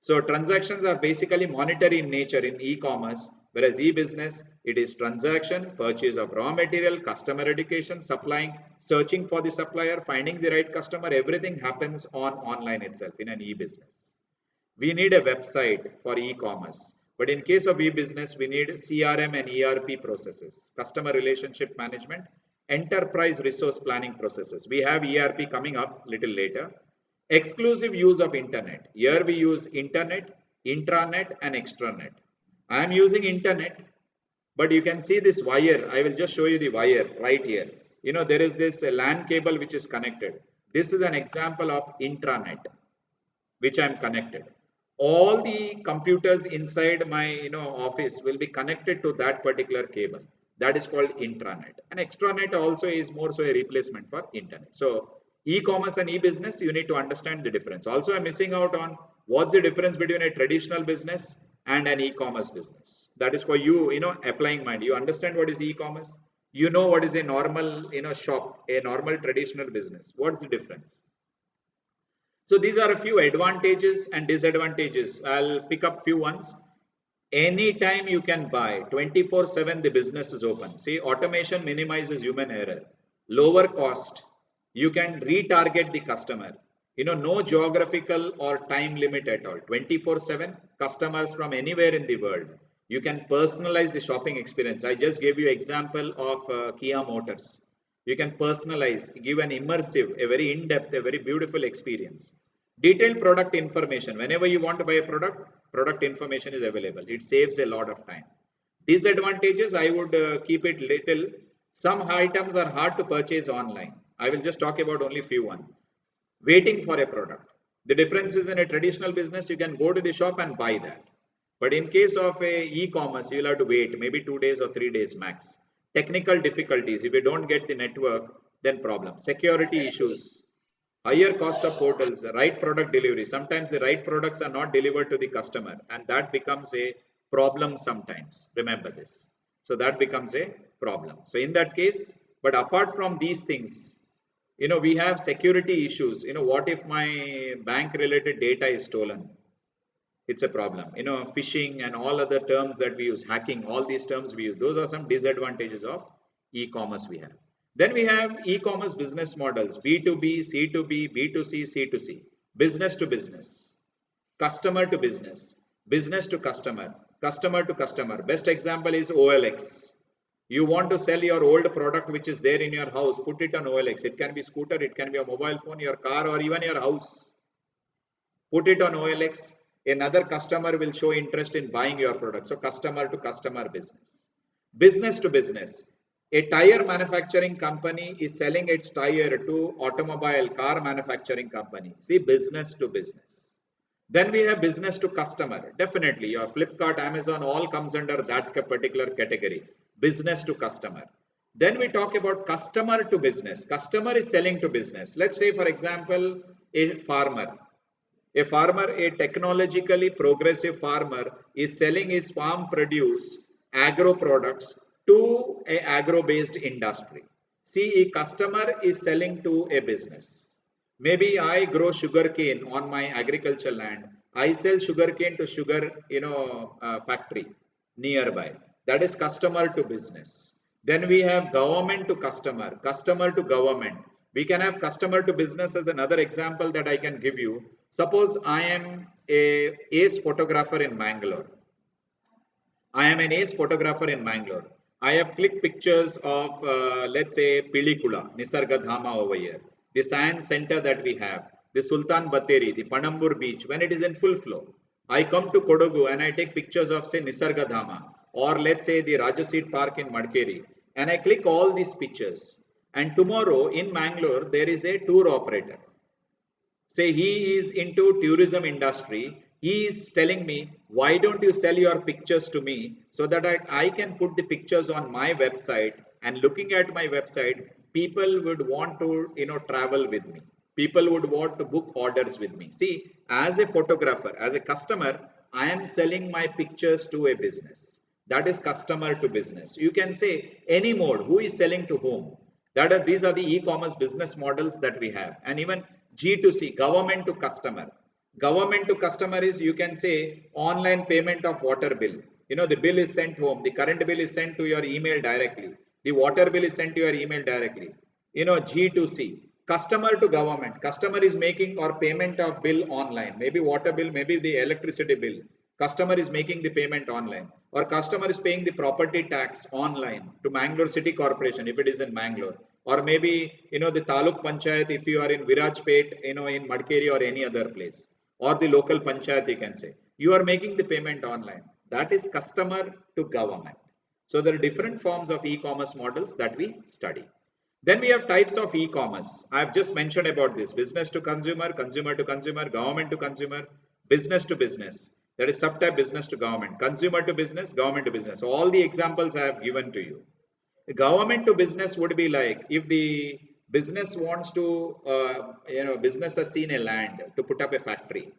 So transactions are basically monetary in nature in e-commerce, whereas e-business, it is transaction, purchase of raw material, customer education, supplying, searching for the supplier, finding the right customer, everything happens on online itself in an e-business. We need a website for e-commerce. But in case of e-business, we need CRM and ERP processes, customer relationship management, enterprise resource planning processes. We have ERP coming up little later. Exclusive use of internet. Here we use internet, intranet and extranet. I am using internet, but you can see this wire. I will just show you the wire right here. There is this LAN cable which is connected. This is an example of intranet, which I am connected. All the computers inside my office will be connected to that particular cable. That is called intranet. And extranet also is more so a replacement for internet. So e-commerce and e-business, you need to understand the difference. Also, I'm missing out on what's the difference between a traditional business and an e-commerce business. That is for you, applying mind. You understand what is e-commerce? You know what is a normal, shop, a normal traditional business. What's the difference? So these are a few advantages and disadvantages. I'll pick up few ones. Anytime you can buy, 24/7 the business is open. See, automation minimizes human error. Lower cost, you can retarget the customer. No geographical or time limit at all. 24/7 customers from anywhere in the world. You can personalize the shopping experience. I just gave you example of Kia Motors. You can personalize, give an immersive, a very in-depth, a very beautiful experience. Detailed product information. Whenever you want to buy a product information is available. It saves a lot of time. Disadvantages, I would keep it little. Some items are hard to purchase online. I will just talk about only few one. Waiting for a product. The difference is in a traditional business, you can go to the shop and buy that. But in case of a e-commerce, you'll have to wait maybe 2 days or 3 days max. Technical difficulties. If you don't get the network, then problem. Security issues. Higher cost of portals, right product delivery. Sometimes the right products are not delivered to the customer, and that becomes a problem sometimes. Remember this. So that becomes a problem. So in that case, but apart from these things, we have security issues. What if my bank related data is stolen? It's a problem. Phishing and all other terms that we use, hacking, all these terms we use, those are some disadvantages of e-commerce we have. Then we have e-commerce business models, B2B, C2B, B2C, C2C, business to business, customer to business, business to customer, customer to customer. Best example is OLX. You want to sell your old product which is there in your house, put it on OLX. It can be scooter, it can be a mobile phone, your car, or even your house. Put it on OLX. Another customer will show interest in buying your product. So customer to customer business. Business to business. A tire manufacturing company is selling its tire to automobile car manufacturing company. See, business to business. Then we have business to customer. Definitely your Flipkart, Amazon, all comes under that particular category. Business to customer. Then we talk about customer to business. Customer is selling to business. Let's say, for example, a farmer. A farmer, a technologically progressive farmer, is selling his farm produce, agro products to a agro-based industry. See, a customer is selling to a business. Maybe I grow sugarcane on my agricultural land. I sell sugarcane to sugar, factory nearby. That is customer to business. Then we have government to customer, customer to government. We can have customer to business as another example that I can give you. Suppose I am an ace photographer in Mangalore. I am an ace photographer in Mangalore. I have clicked pictures of, let's say, Pilikula, Nisarga Dhama over here, the science center that we have, the Sultan Batheri, the Panambur beach, when it is in full flow. I come to Kodagu and I take pictures of, say, Nisarga Dhama, or let's say the Rajaseed Park in Madikeri, and I click all these pictures. And tomorrow in Mangalore, there is a tour operator. Say he is into tourism industry. He is telling me, why don't you sell your pictures to me so that I can put the pictures on my website, and looking at my website, people would want to, travel with me. People would want to book orders with me. See, as a photographer, as a customer, I am selling my pictures to a business. That is customer to business. You can say any mode, who is selling to whom. These are the e-commerce business models that we have. And even G2C, government to customer. Government to customer is, you can say, online payment of water bill. The bill is sent home. The current bill is sent to your email directly. The water bill is sent to your email directly. G2C, customer to government. Customer is making or payment of bill online. Maybe water bill, maybe the electricity bill. Customer is making the payment online. Or customer is paying the property tax online to Mangalore City Corporation if it is in Mangalore. Or maybe, the Taluk Panchayat if you are in Virajpet, in Madikeri or any other place. Or the local Panchayat, you can say. You are making the payment online. That is customer to government. So there are different forms of e-commerce models that we study. Then we have types of e-commerce. I have just mentioned about this. Business to consumer, consumer to consumer, government to consumer, business to business. That is subtype business to government, consumer to business, government to business. So all the examples I have given to you. The government to business would be like if the business wants to, business has seen a land to put up a factory.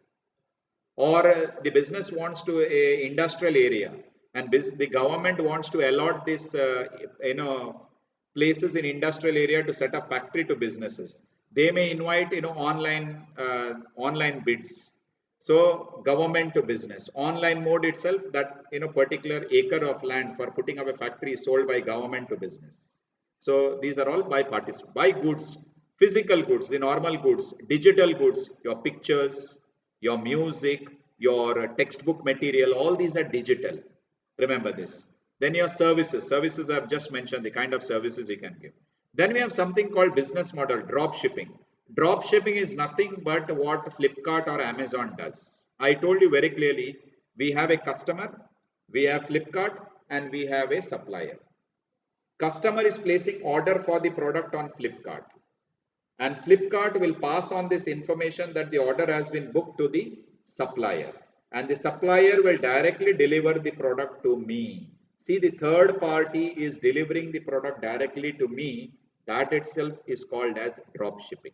or the business wants to a industrial area, and the government wants to allot this places in industrial area to set up factory to businesses. They may invite online bids. So government to business online mode itself, that particular acre of land for putting up a factory is sold by government to business. So these are all by participants. By goods, physical goods, the normal goods, digital goods, your pictures, your music, your textbook material, all these are digital. Remember this. Then your services I've just mentioned the kind of services you can give. Then we have something called business model, drop shipping. Drop shipping is nothing but what Flipkart or Amazon does. I told you very clearly, we have a customer, we have Flipkart, and we have a supplier. Customer is placing order for the product on Flipkart, and Flipkart will pass on this information that the order has been booked to the supplier, and the supplier will directly deliver the product to me. See, the third party is delivering the product directly to me. That itself is called as drop shipping.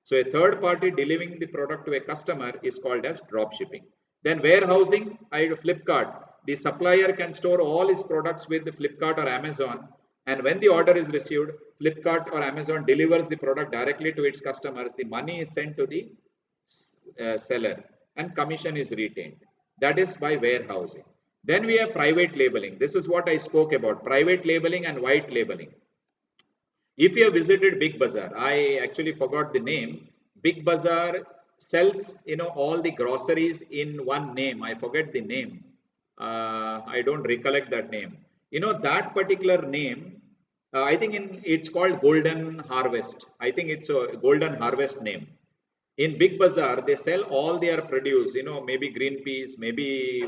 So a third party delivering the product to a customer is called as drop shipping. Then warehousing, Flipkart, the supplier can store all his products with the Flipkart or Amazon, and when the order is received, Flipkart or Amazon delivers the product directly to its customers. The money is sent to the seller and commission is retained. That is by warehousing. Then we have private labeling. This is what I spoke about, private labeling and white labeling. If you have visited Big Bazaar, I actually forgot the name. Big Bazaar sells, all the groceries in one name. I forget the name. I don't recollect that name. That particular name, I think it's called Golden Harvest. I think it's a Golden Harvest name. In Big Bazaar, they sell all their produce, maybe green peas, maybe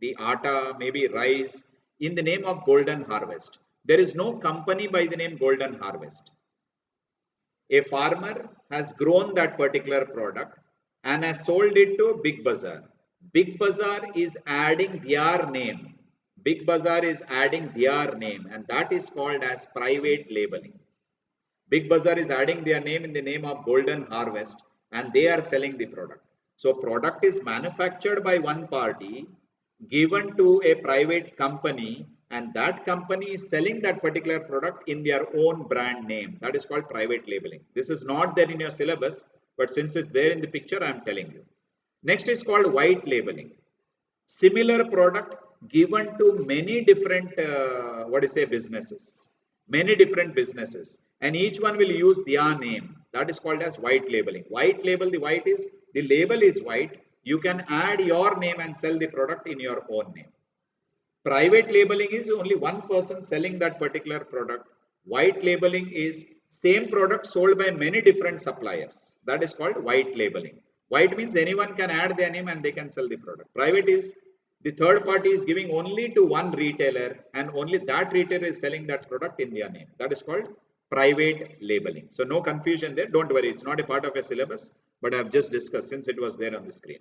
the atta, maybe rice, in the name of Golden Harvest. There is no company by the name Golden Harvest. A farmer has grown that particular product and has sold it to Big Bazaar. Big Bazaar is adding their name. Big Bazaar is adding their name, and that is called as private labeling. Big Bazaar is adding their name in the name of Golden Harvest, and they are selling the product. So product is manufactured by one party, given to a private company, and that company is selling that particular product in their own brand name. That is called private labeling. This is not there in your syllabus, but since it's there in the picture, I am telling you. Next is called white labeling. Similar product given to many different businesses, many different businesses, and each one will use their name. That is called as white labeling. White label, the white is, the label is white. You can add your name and sell the product in your own name. Private labeling is only one person selling that particular product. White labeling is same product sold by many different suppliers. That is called white labeling. White means anyone can add their name and they can sell the product. Private is the third party is giving only to one retailer, and only that retailer is selling that product in their name. That is called private labeling. So no confusion there. Don't worry. It's not a part of a syllabus, but I've just discussed since it was there on the screen.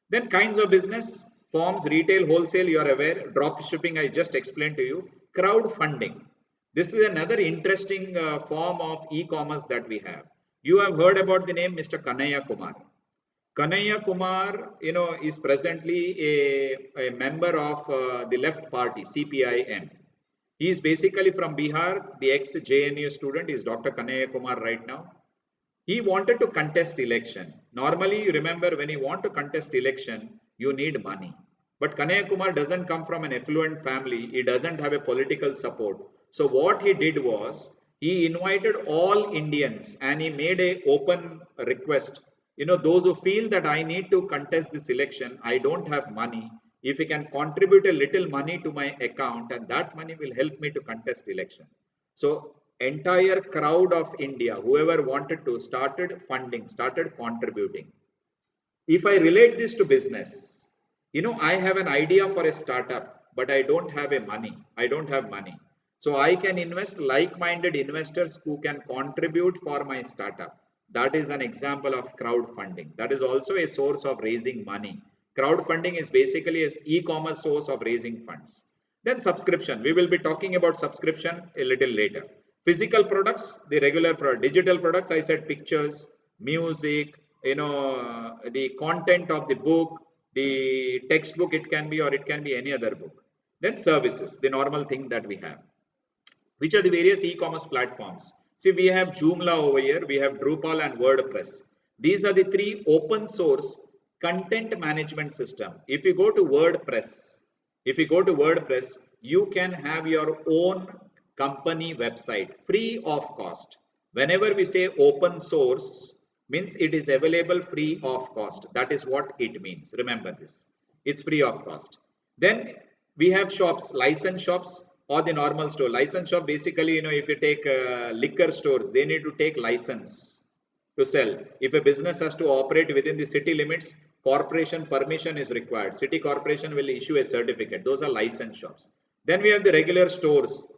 Then kinds of business forms, retail, wholesale, you are aware. Drop shipping, I just explained to you. Crowdfunding. This is another interesting form of e-commerce that we have. You have heard about the name Mr. Kanhaiya Kumar. Kanhaiya Kumar, is presently a member of the left party, CPIM. He is basically from Bihar, the ex-JNU student is Dr. Kanhaiya Kumar right now. He wanted to contest election. Normally, you remember when you want to contest election, you need money. But Kanhaiya Kumar doesn't come from an affluent family. He doesn't have a political support. So what he did was, he invited all Indians and he made an open request. Those who feel that I need to contest this election, I don't have money. If you can contribute a little money to my account, and that money will help me to contest election. So entire crowd of India, whoever wanted to, started funding, started contributing. If I relate this to business, I have an idea for a startup, but I don't have money. I don't have money. So I can invest like-minded investors who can contribute for my startup. That is an example of crowdfunding. That is also a source of raising money. Crowdfunding is basically an e-commerce source of raising funds. Then subscription. We will be talking about subscription a little later. Physical products, the regular product. Digital products, I said pictures, music, the content of the book, The textbook it can be, or it can be any other book. Then services, the normal thing that we have. Which are the various e-commerce platforms? See, we have Joomla over here, we have Drupal and WordPress. These are the three open source content management system. If you go to WordPress, you can have your own company website free of cost. Whenever we say open source, means it is available free of cost. That is what it means. Remember this. It's free of cost. Then we have shops, license shops or the normal store. License shop, basically, if you take liquor stores, they need to take license to sell. If a business has to operate within the city limits, corporation permission is required. City corporation will issue a certificate. Those are license shops. Then we have the regular stores,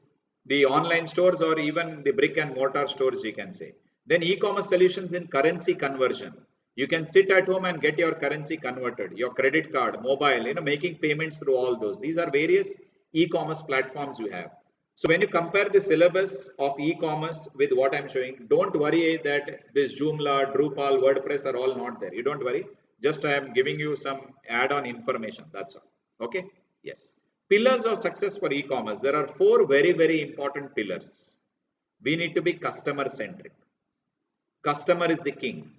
the online stores, or even the brick and mortar stores, we can say. Then e-commerce solutions in currency conversion. You can sit at home and get your currency converted, your credit card, mobile, making payments through all those. These are various e-commerce platforms you have. So when you compare the syllabus of e-commerce with what I'm showing, don't worry that this Joomla, Drupal, WordPress are all not there. You don't worry. Just I am giving you some add-on information. That's all. Okay. Yes. Pillars of success for e-commerce. There are four very, very important pillars. We need to be customer centric. Customer is the king.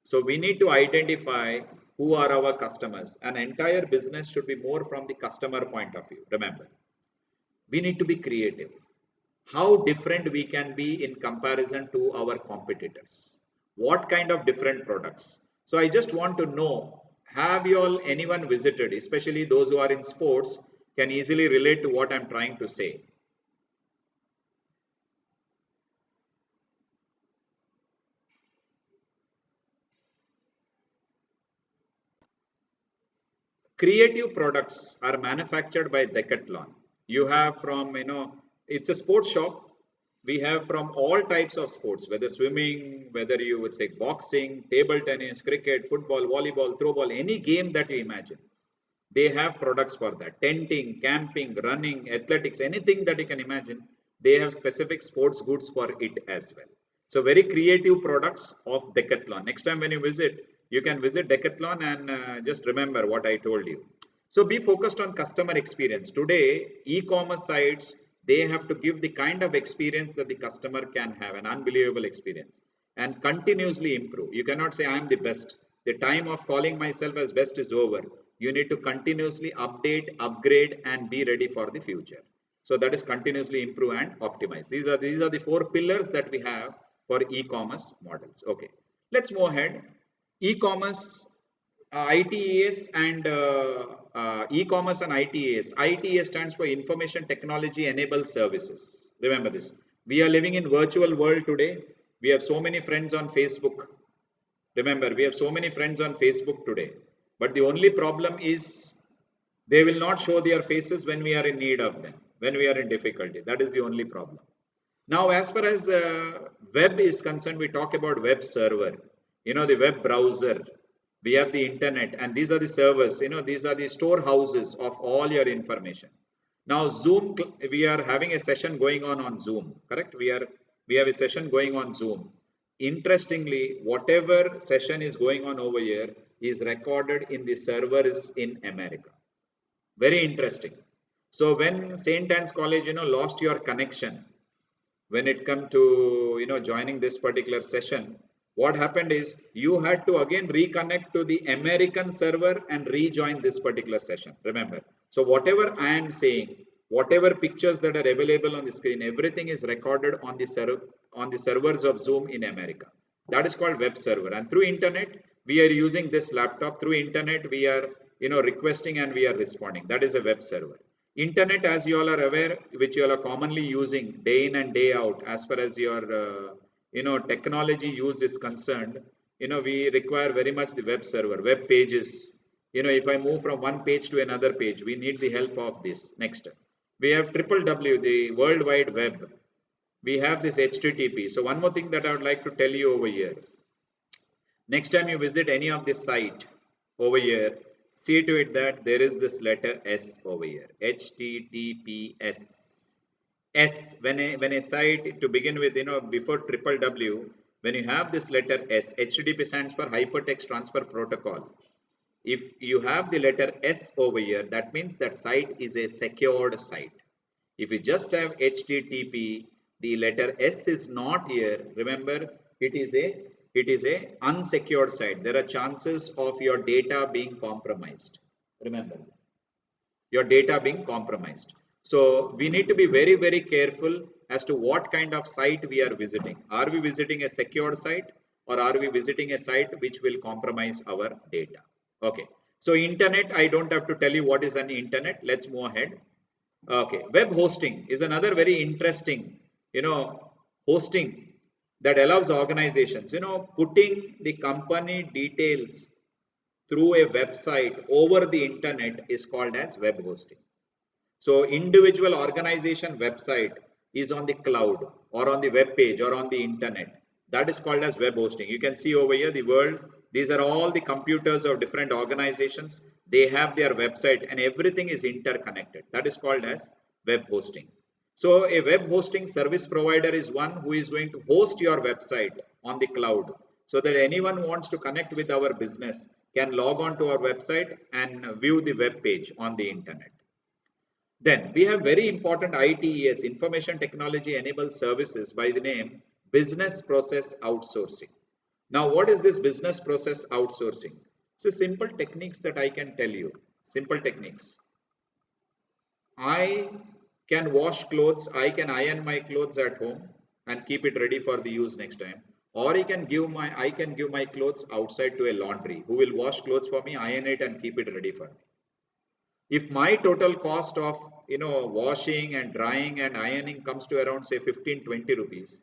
So we need to identify who are our customers. An entire business should be more from the customer point of view. Remember, we need to be creative. How different we can be in comparison to our competitors. What kind of different products. So I just want to know, have you all anyone visited, especially those who are in sports, can easily relate to what I'm trying to say. Creative products are manufactured by Decathlon. You have from, it's a sports shop. We have from all types of sports, whether swimming, whether you would say boxing, table tennis, cricket, football, volleyball, throwball, any game that you imagine. They have products for that. Tenting, camping, running, athletics, anything that you can imagine. They have specific sports goods for it as well. So very creative products of Decathlon. Next time when you visit, you can visit Decathlon and just remember what I told you. So be focused on customer experience. Today, e-commerce sites, they have to give the kind of experience that the customer can have, an unbelievable experience, and continuously improve. You cannot say I am the best. The time of calling myself as best is over. You need to continuously update, upgrade, and be ready for the future. So that is continuously improve and optimize. These are the four pillars that we have for e-commerce models. Okay, let's move ahead. E-commerce, ITES and e-commerce and ITES. ITES stands for Information Technology Enabled Services. Remember this. We are living in virtual world today. We have so many friends on Facebook. Remember, we have so many friends on Facebook today. But the only problem is they will not show their faces when we are in need of them, when we are in difficulty. That is the only problem. Now, as far as web is concerned, we talk about web server, the web browser. We have the internet, and these are the servers, these are the storehouses of all your information. Now, Zoom, we are having a session going on Zoom, correct? We have a session going on Zoom. Interestingly, whatever session is going on over here is recorded in the servers in America. Very interesting. So when St. Anne's College, lost your connection, when it come to, joining this particular session, what happened is you had to again reconnect to the American server and rejoin this particular session. Remember. So whatever I am saying, whatever pictures that are available on the screen, everything is recorded on the servers of Zoom in America. That is called web server. And through internet, we are using this laptop. Through internet, we are, requesting and we are responding. That is a web server. Internet, as you all are aware, which you all are commonly using day in and day out, as far as your technology use is concerned, we require very much the web server, web pages. If I move from one page to another page, we need the help of this. Next, we have www, the World Wide Web. We have this HTTP. So one more thing that I would like to tell you over here. Next time you visit any of this site over here, see to it that there is this letter S over here, HTTPS. S, when a site to begin with, before www, when you have this letter S, HTTP stands for Hypertext Transfer Protocol. if you have the letter S over here, that means that site is a secured site. If you just have HTTP, the letter S is not here. Remember, it is a unsecured site. There are chances of your data being compromised. Remember this. Your data being compromised. So we need to be very, very careful as to what kind of site we are visiting. Are we visiting a secure site or are we visiting a site which will compromise our data? Okay. So internet, I don't have to tell you what is an internet. Let's move ahead. Okay. Web hosting is another very interesting, hosting that allows organizations, putting the company details through a website over the internet is called as web hosting. So individual organization website is on the cloud or on the web page or on the internet. That is called as web hosting. You can see over here the world. These are all the computers of different organizations. They have their website and everything is interconnected. That is called as web hosting. So a web hosting service provider is one who is going to host your website on the cloud so that anyone who wants to connect with our business can log on to our website and view the web page on the internet. Then we have very important ITES, information technology enabled services, by the name business process outsourcing. Now, what is this business process outsourcing? So simple techniques that I can tell you, simple techniques. I can wash clothes, I can iron my clothes at home and keep it ready for the use next time. Or I can give my clothes outside to a laundry who will wash clothes for me, iron it and keep it ready for me. If my total cost of washing and drying and ironing comes to around say 15-20 rupees,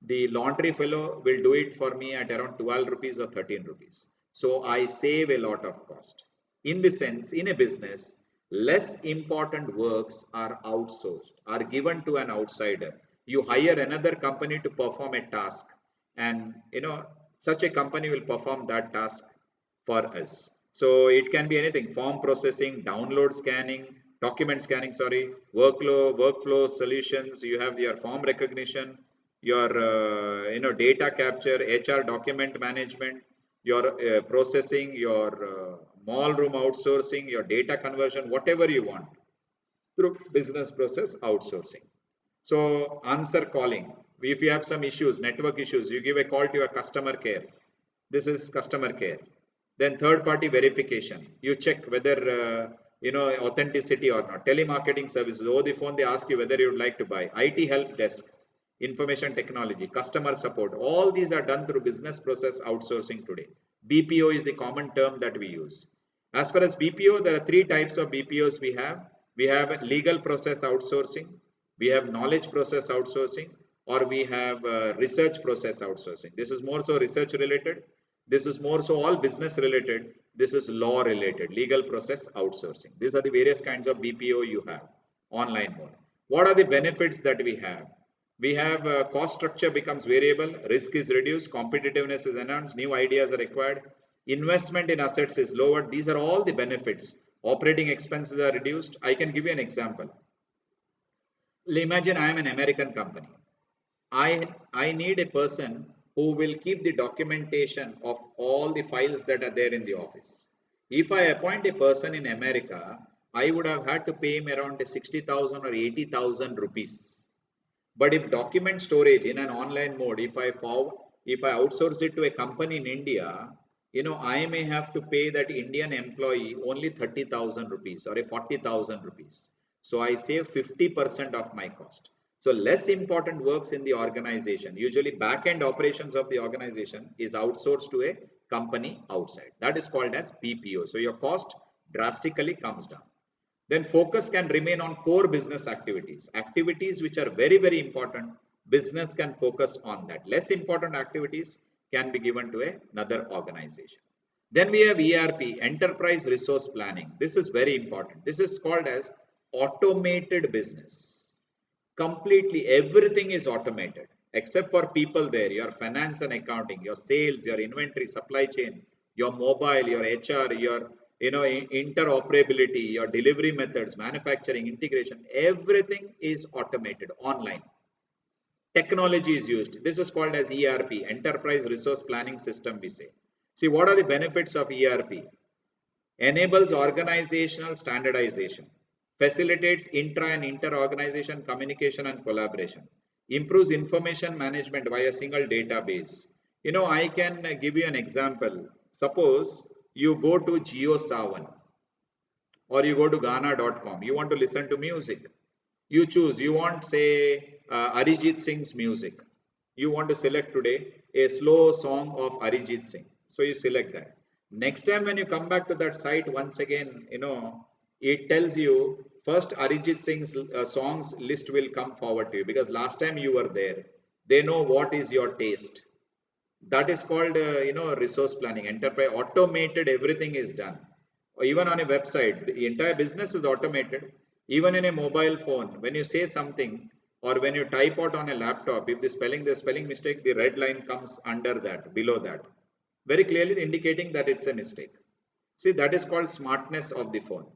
the laundry fellow will do it for me at around 12 rupees or 13 rupees. So I save a lot of cost. In the sense, in a business, less important works are outsourced, are given to an outsider. You hire another company to perform a task, and such a company will perform that task for us. So it can be anything: form processing, download scanning, document scanning, sorry, workflow solutions. You have your form recognition, your data capture, HR document management, your processing, your mall room outsourcing, your data conversion, whatever you want through business process outsourcing. So answer calling. If you have some issues, network issues, you give a call to your customer care. This is customer care. Then third party verification. You check whether authenticity or not. Telemarketing services. Over the phone they ask you whether you would like to buy. IT help desk, information technology, customer support. All these are done through business process outsourcing today. BPO is the common term that we use. As far as BPO, there are three types of BPOs we have. We have legal process outsourcing, we have knowledge process outsourcing, or we have research process outsourcing. This is more so research related. This is more so all business related. This is law related, legal process outsourcing. These are the various kinds of BPO you have, online mode. What are the benefits that we have? We have cost structure becomes variable, risk is reduced, competitiveness is enhanced, new ideas are required, investment in assets is lowered. These are all the benefits. Operating expenses are reduced. I can give you an example. Imagine I am an American company. I need a person who will keep the documentation of all the files that are there in the office. If I appoint a person in America, I would have had to pay him around 60,000 or 80,000 rupees. But if document storage in an online mode, if I outsource it to a company in India, I may have to pay that Indian employee only 30,000 rupees or a 40,000 rupees. So I save 50% of my cost. So less important works in the organization, usually back-end operations of the organization, is outsourced to a company outside. That is called as BPO. So your cost drastically comes down. Then focus can remain on core business activities. Activities which are very, very important, business can focus on that. Less important activities can be given to another organization. Then we have ERP, Enterprise Resource Planning. This is very important. This is called as automated business. Completely everything is automated except for people there, your finance and accounting, your sales, your inventory, supply chain, your mobile, your HR, your interoperability, your delivery methods, manufacturing, integration, everything is automated online. Technology is used. This is called as ERP, Enterprise Resource Planning System, we say. See, what are the benefits of ERP? enables organizational standardization, facilitates intra and inter-organization communication and collaboration, improves information management via a single database. You know, I can give you an example. Suppose you go to JioSavan or you go to Ghana.com. You want to listen to music. You choose, you want say Arijit Singh's music. You want to select today a slow song of Arijit Singh. So you select that. Next time when you come back to that site, once again, you know, it tells you first Arijit Singh's songs list will come forward to you because last time you were there. They know what is your taste. That is called, you know, resource planning. Enterprise automated, everything is done. Or even on a website, the entire business is automated. Even in a mobile phone, when you say something or when you type out on a laptop, if the spelling mistake, the red line comes under that, below that, very clearly indicating that it's a mistake. See, that is called smartness of the phone.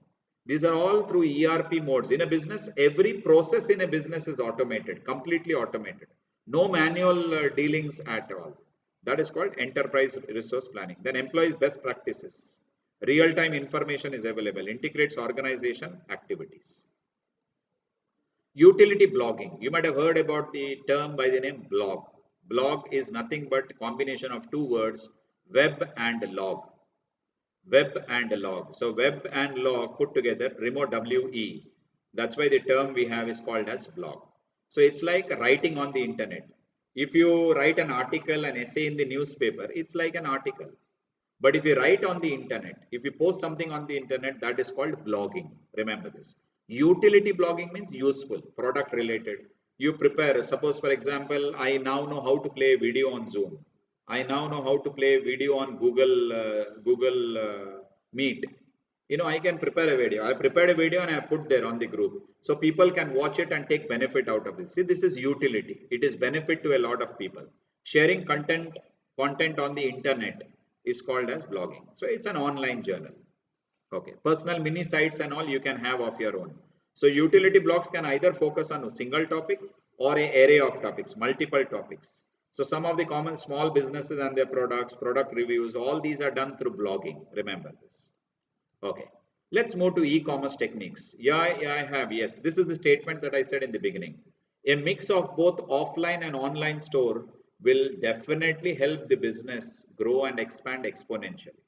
These are all through ERP modes. In a business, every process in a business is automated, completely automated. No manual dealings at all. That is called enterprise resource planning. Then employees best practices. Real-time information is available, integrates organization activities. Utility blogging. You might have heard about the term by the name blog. Blog is nothing but combination of two words, web and log. Web and log. So web and log put together, remote WE. That's why the term we have is called as blog. So it's like writing on the internet. If you write an article, an essay in the newspaper, it's like an article. But if you write on the internet, if you post something on the internet, that is called blogging. Remember this. Utility blogging means useful, product related. You prepare, suppose for example, I now know how to play a video on Zoom. I now know how to play a video on Google Meet. You know, I can prepare a video. I prepared a video and I put there on the group. So people can watch it and take benefit out of it. See, this is utility. It is benefit to a lot of people. Sharing content on the internet is called as blogging. So it's an online journal. Okay, personal mini sites and all you can have of your own. So utility blogs can either focus on a single topic or an array of topics, multiple topics. So some of the common small businesses and their products, product reviews, all these are done through blogging. Remember this. Okay, let's move to e-commerce techniques. Yeah, I have. Yes, this is the statement that I said in the beginning. A mix of both offline and online store will definitely help the business grow and expand exponentially.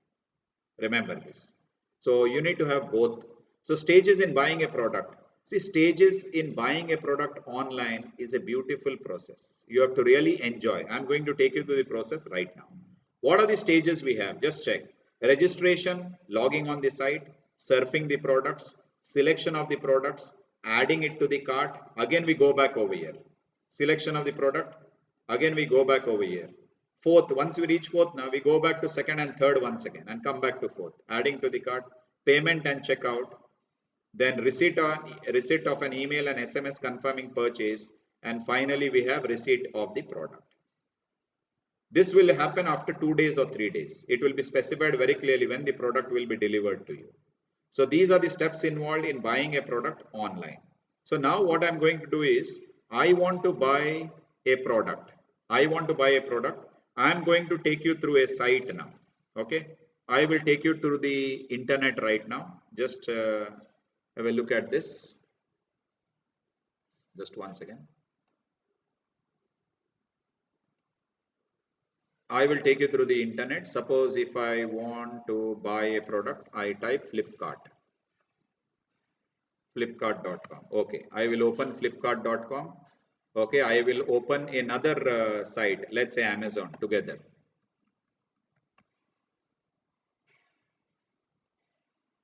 Remember this. So you need to have both. So stages in buying a product. See, stages in buying a product online is a beautiful process. You have to really enjoy. I'm going to take you through the process right now. What are the stages we have? Just check. Registration, logging on the site, surfing the products, selection of the products, adding it to the cart. Again, we go back over here. Selection of the product. Again, we go back over here. Fourth, once we reach fourth, now we go back to second and third once again and come back to fourth. Adding to the cart, payment and checkout, then receipt of an email and SMS confirming purchase, and finally we have receipt of the product. This will happen after 2 days or 3 days. It will be specified very clearly when the product will be delivered to you. So these are the steps involved in buying a product online. So now what I'm going to do is, I want to buy a product. I want to buy a product. I'm going to take you through a site now. Okay. I will take you to the internet right now. Just have a look at this. Just one second. I will take you through the internet. Suppose if I want to buy a product, I type Flipkart. Flipkart.com. Okay, I will open Flipkart.com. Okay, I will open another site, let's say Amazon together.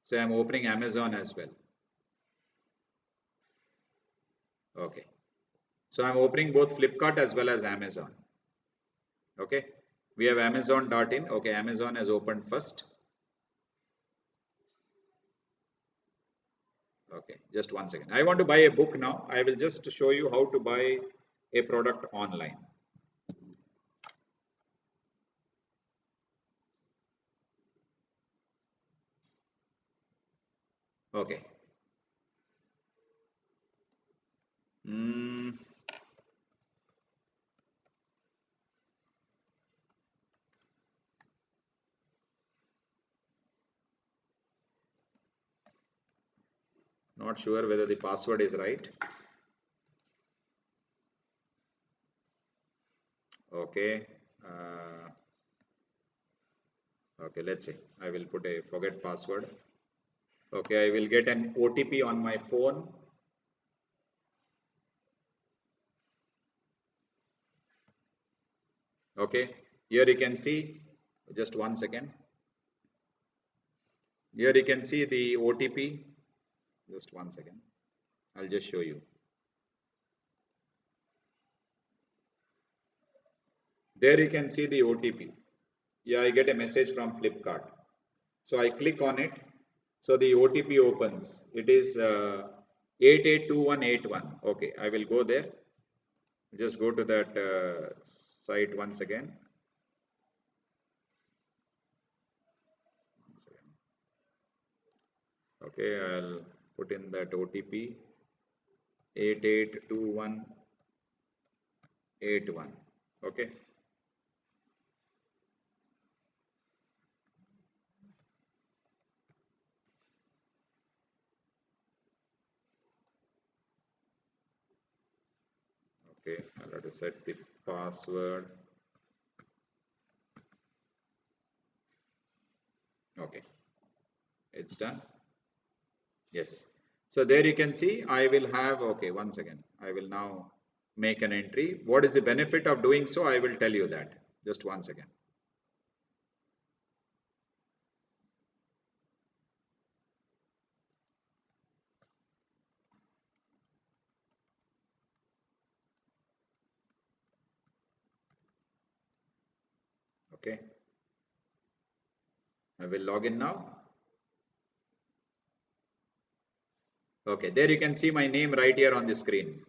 So I'm opening Amazon as well. Okay. So I'm opening both Flipkart as well as Amazon. Okay. We have Amazon.in. Okay, Amazon has opened first. Okay, just one second. I want to buy a book now. I will just show you how to buy a product online. Okay. not sure whether the password is right. Okay. Okay, let's see. I will put a forget password. Okay, I will get an OTP on my phone. Okay, here you can see, just 1 second. Here you can see the OTP. Just 1 second. I'll just show you. There you can see the OTP. Yeah, I get a message from Flipkart. So I click on it. So the OTP opens. It is 882181. Okay, I will go there. Just go to that site once again. Okay, I'll put in that OTP 882181. Okay. Okay, I'll have to set the password. Okay, it's done. Yes. So there you can see I will have, okay, once again, I will now make an entry. What is the benefit of doing so? I will tell you that. Just once again. Okay. I will log in now. Okay, there you can see my name right here on the screen.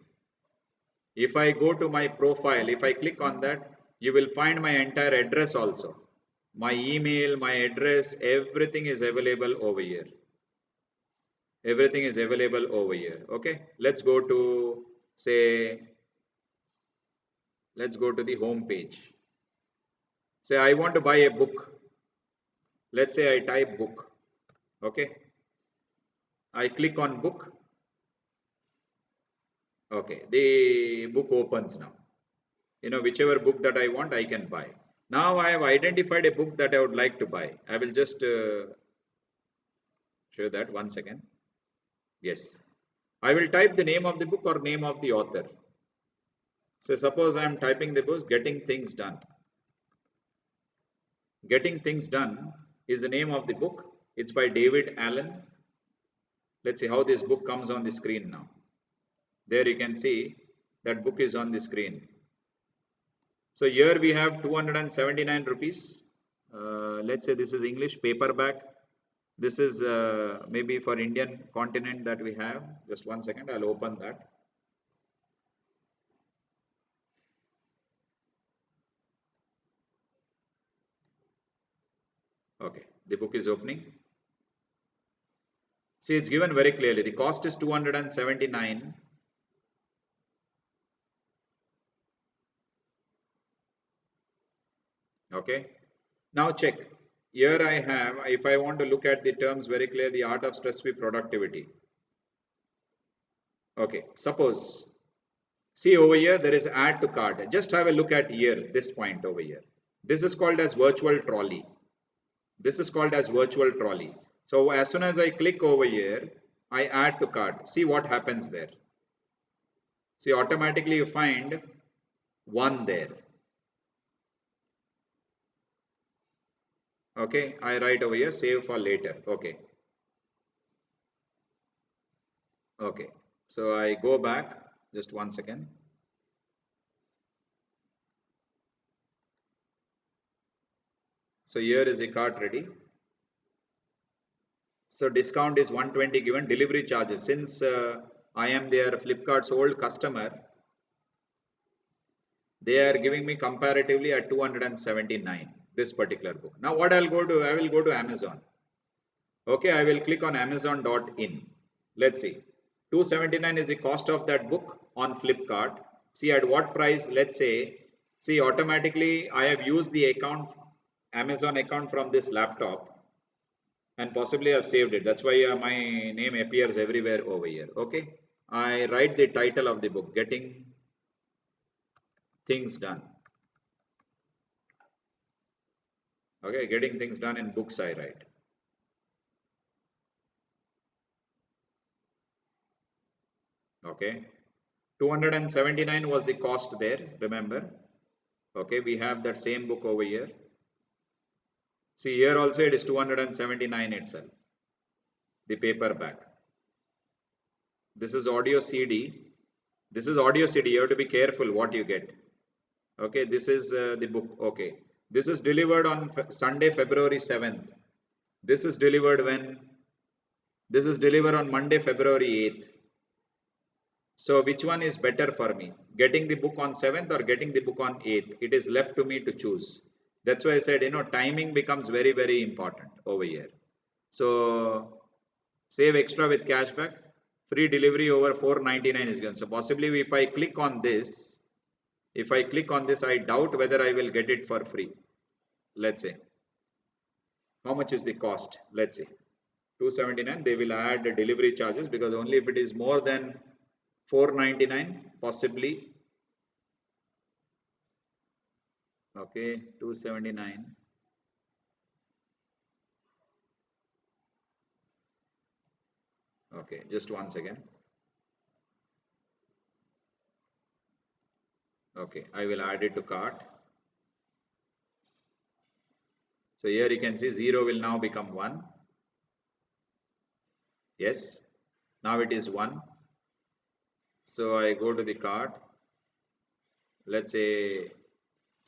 If I go to my profile, if I click on that, you will find my entire address also. My email, my address, everything is available over here. Everything is available over here. Okay, let's go to, say, let's go to the home page. Say I want to buy a book. Let's say I type book. Okay, I click on book. Okay, the book opens now. You know, whichever book that I want, I can buy. Now I have identified a book that I would like to buy. I will just show that once again. Yes, I will type the name of the book or name of the author. So suppose I am typing the book, Getting Things Done. Getting Things Done is the name of the book. It's by David Allen. Let's see how this book comes on the screen now. There you can see that book is on the screen. So here we have 279 rupees. Let's say this is English paperback. This is maybe for Indian continent that we have. Just 1 second, I'll open that. Okay, the book is opening. See, it's given very clearly. The cost is 279. Okay. Now check. Here I have, if I want to look at the terms very clear, the art of stress-free productivity. Okay, suppose, see over here, there is add to cart. Just have a look at here, this point over here. This is called as virtual trolley. This is called as virtual trolley. So as soon as I click over here, I add to cart. See what happens there. See, automatically you find one there. Okay, I write over here, save for later. Okay. Okay, so I go back just 1 second. So here is the cart ready. So discount is 120 given, delivery charges. Since I am their Flipkart's old customer, they are giving me comparatively at 279, this particular book. Now what I'll go to, I will go to Amazon. Okay, I will click on Amazon.in. Let's see. 279 is the cost of that book on Flipkart. See at what price, let's say, see automatically I have used the account, Amazon account from this laptop. and possibly I've saved it. That's why my name appears everywhere over here. Okay, I write the title of the book, Getting Things Done. Okay, Getting Things Done in books I write. Okay, 279 was the cost there, remember. Okay, we have that same book over here. See, here also it is 279 itself, the paperback. This is audio CD. This is audio CD. You have to be careful what you get. Okay, this is the book. Okay, this is delivered on Sunday, February 7th. This is delivered when? This is delivered on Monday, February 8th. So which one is better for me? Getting the book on 7th or getting the book on 8th? It is left to me to choose. That's why I said, timing becomes very, very important over here. So save extra with cashback. Free delivery over 499 is given. So possibly if I click on this, I doubt whether I will get it for free. Let's say. How much is the cost? Let's say. 279. They will add the delivery charges because only if it is more than 499, possibly. Okay, 279. Okay, just once again. Okay, I will add it to cart. So here you can see 0 will now become 1. Yes, now it is 1. So I go to the cart. Let's say,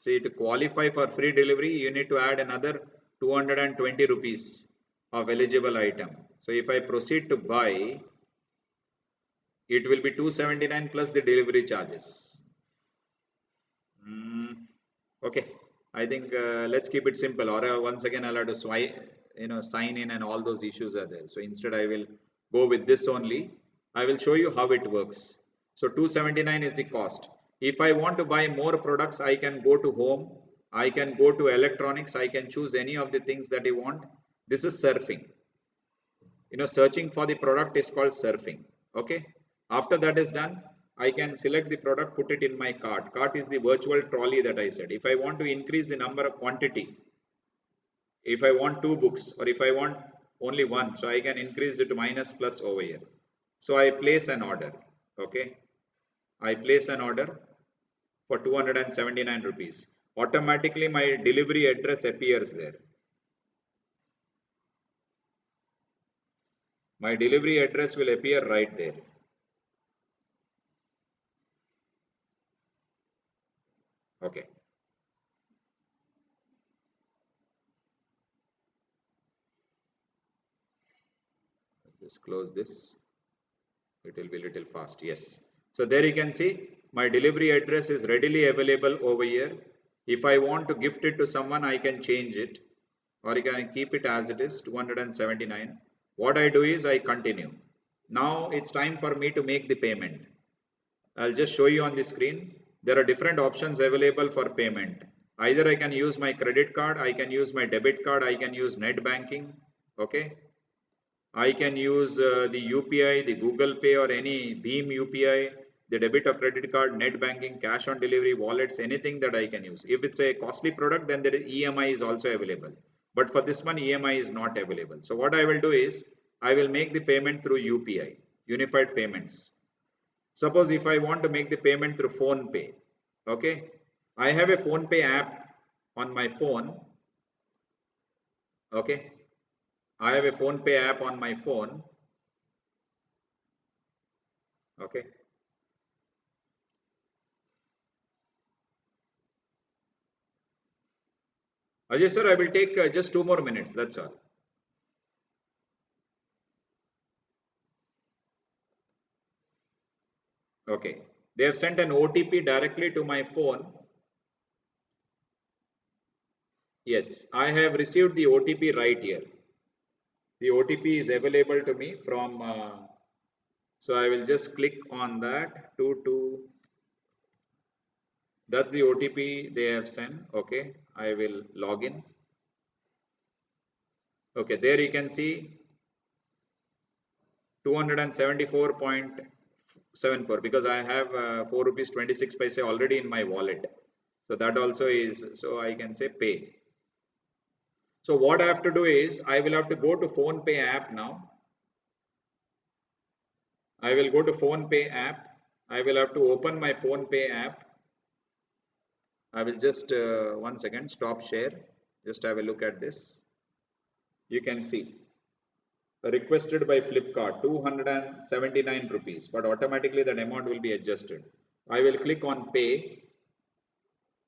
to qualify for free delivery, you need to add another 220 rupees of eligible item. So if I proceed to buy, it will be 279 plus the delivery charges. Okay, I think let's keep it simple. Or once again, I'll have to sign in, and all those issues are there. So instead, I will go with this only. I will show you how it works. So 279 is the cost. If I want to buy more products, I can go to home. I can go to electronics. I can choose any of the things that I want. This is surfing. Searching for the product is called surfing. Okay. After that is done, I can select the product, put it in my cart. Cart is the virtual trolley that I said. If I want to increase the number of quantity, if I want 2 books or if I want only 1, so I can increase it to minus plus over here. So I place an order. Okay. I place an order for 279 rupees. Automatically my delivery address appears there. My delivery address will appear right there. Okay. Just close this. It will be a little fast. Yes. So there you can see my delivery address is readily available over here. If I want to gift it to someone, I can change it, or I can keep it as it is, 279. What I do is I continue. Now it's time for me to make the payment. I'll just show you on the screen. There are different options available for payment. Either I can use my credit card, I can use my debit card, I can use net banking. Okay. I can use the UPI, the Google Pay or any Beam UPI, the debit or credit card, net banking, cash on delivery, wallets, anything that I can use. If it's a costly product, then there is EMI is also available. But for this one, EMI is not available. So what I will do is, I will make the payment through UPI, Unified Payments. Suppose if I want to make the payment through Phone Pay, okay, I have a Phone Pay app on my phone, okay, I have a Phone Pay app on my phone, okay. Ajay sir, I will take just 2 more minutes, that's all. Okay, they have sent an OTP directly to my phone. Yes, I have received the OTP right here. The OTP is available to me from, so I will just click on that, that's the OTP they have sent. Okay, I will log in. Okay, there you can see 274.74 because I have 4 rupees 26 paise already in my wallet. So that also is, so I can say pay. So what I have to do is I will have to go to PhonePe app now. I will go to PhonePe app. I will have to open my PhonePe app. I will just 1 second stop share. Just have a look at this. You can see requested by Flipkart 279 rupees, but automatically that amount will be adjusted. I will click on pay.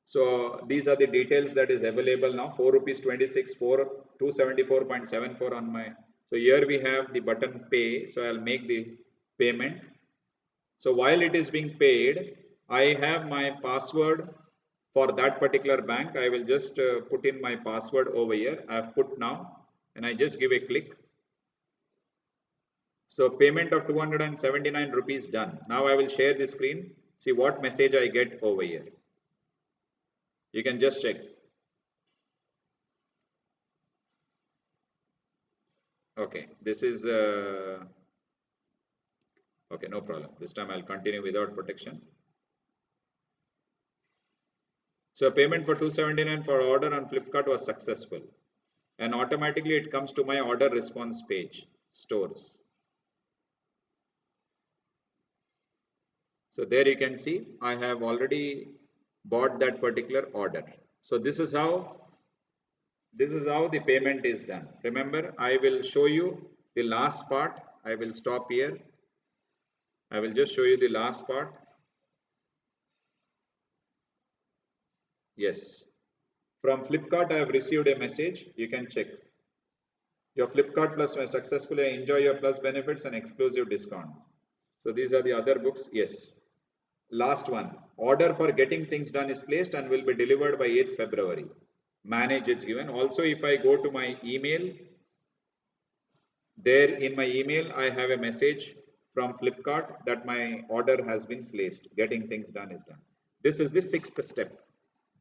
So these are the details that is available now. 4 rupees 26, 274.74 on my. So here we have the button pay. So I'll make the payment. So while it is being paid, I have my password for that particular bank. I will just put in my password over here. I have put now, and I just give a click. So payment of 279 rupees done. Now I will share the screen. See what message I get over here. You can just check. Okay, this is okay, no problem. This time I'll continue without protection. So payment for 279 for order on Flipkart was successful, and automatically it comes to my order response page, stores. So there you can see I have already bought that particular order. So this is how the payment is done. Remember, I will show you the last part. I will stop here. I will just show you the last part. Yes. From Flipkart, I have received a message. You can check. Your Flipkart Plus may successfully enjoy your Plus benefits and exclusive discount. So these are the other books. Yes. Last one. Order for getting things done is placed and will be delivered by 8th February. Manage it's given. Also, if I go to my email, there in my email, I have a message from Flipkart that my order has been placed. Getting things done is done. This is the 6th step.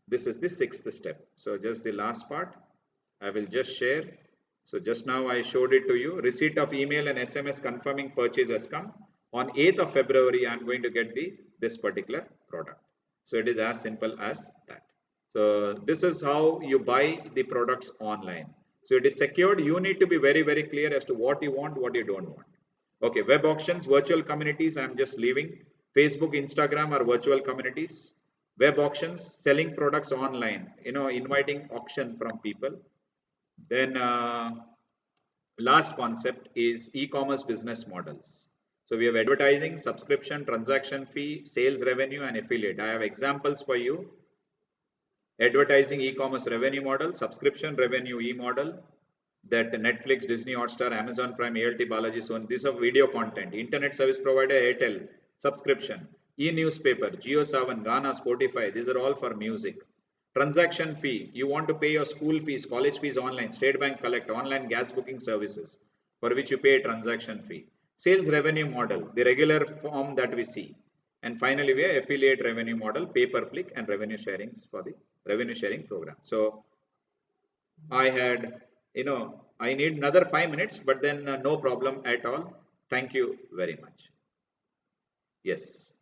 This is the 6th step. So just the last part, I will just share. So just now I showed it to you. Receipt of email and SMS confirming purchase has come. On 8th of February, I am going to get this particular product. So it is as simple as that. So this is how you buy the products online. So it is secured. You need to be very, very clear as to what you want, what you don't want. Okay, web auctions, virtual communities, I'm just leaving. Facebook, Instagram are virtual communities. Web auctions, selling products online, inviting auction from people. Then last concept is e-commerce business models. So we have advertising, subscription, transaction fee, sales revenue, and affiliate. I have examples for you. Advertising e-commerce revenue model, subscription revenue e-model, that Netflix, Disney Hotstar, Amazon Prime, ALT, Balaji, so on. These are video content. Internet service provider, Airtel, subscription. E-newspaper, JioSaavn, Gaana, Spotify, these are all for music. Transaction fee, you want to pay your school fees, college fees online, State Bank Collect, online gas booking services, for which you pay a transaction fee. Sales revenue model, the regular form that we see. And finally, we have affiliate revenue model, pay-per-click, and revenue sharings for the revenue sharing program. So I had, I need another 5 minutes, but then no problem at all. Thank you very much. Yes.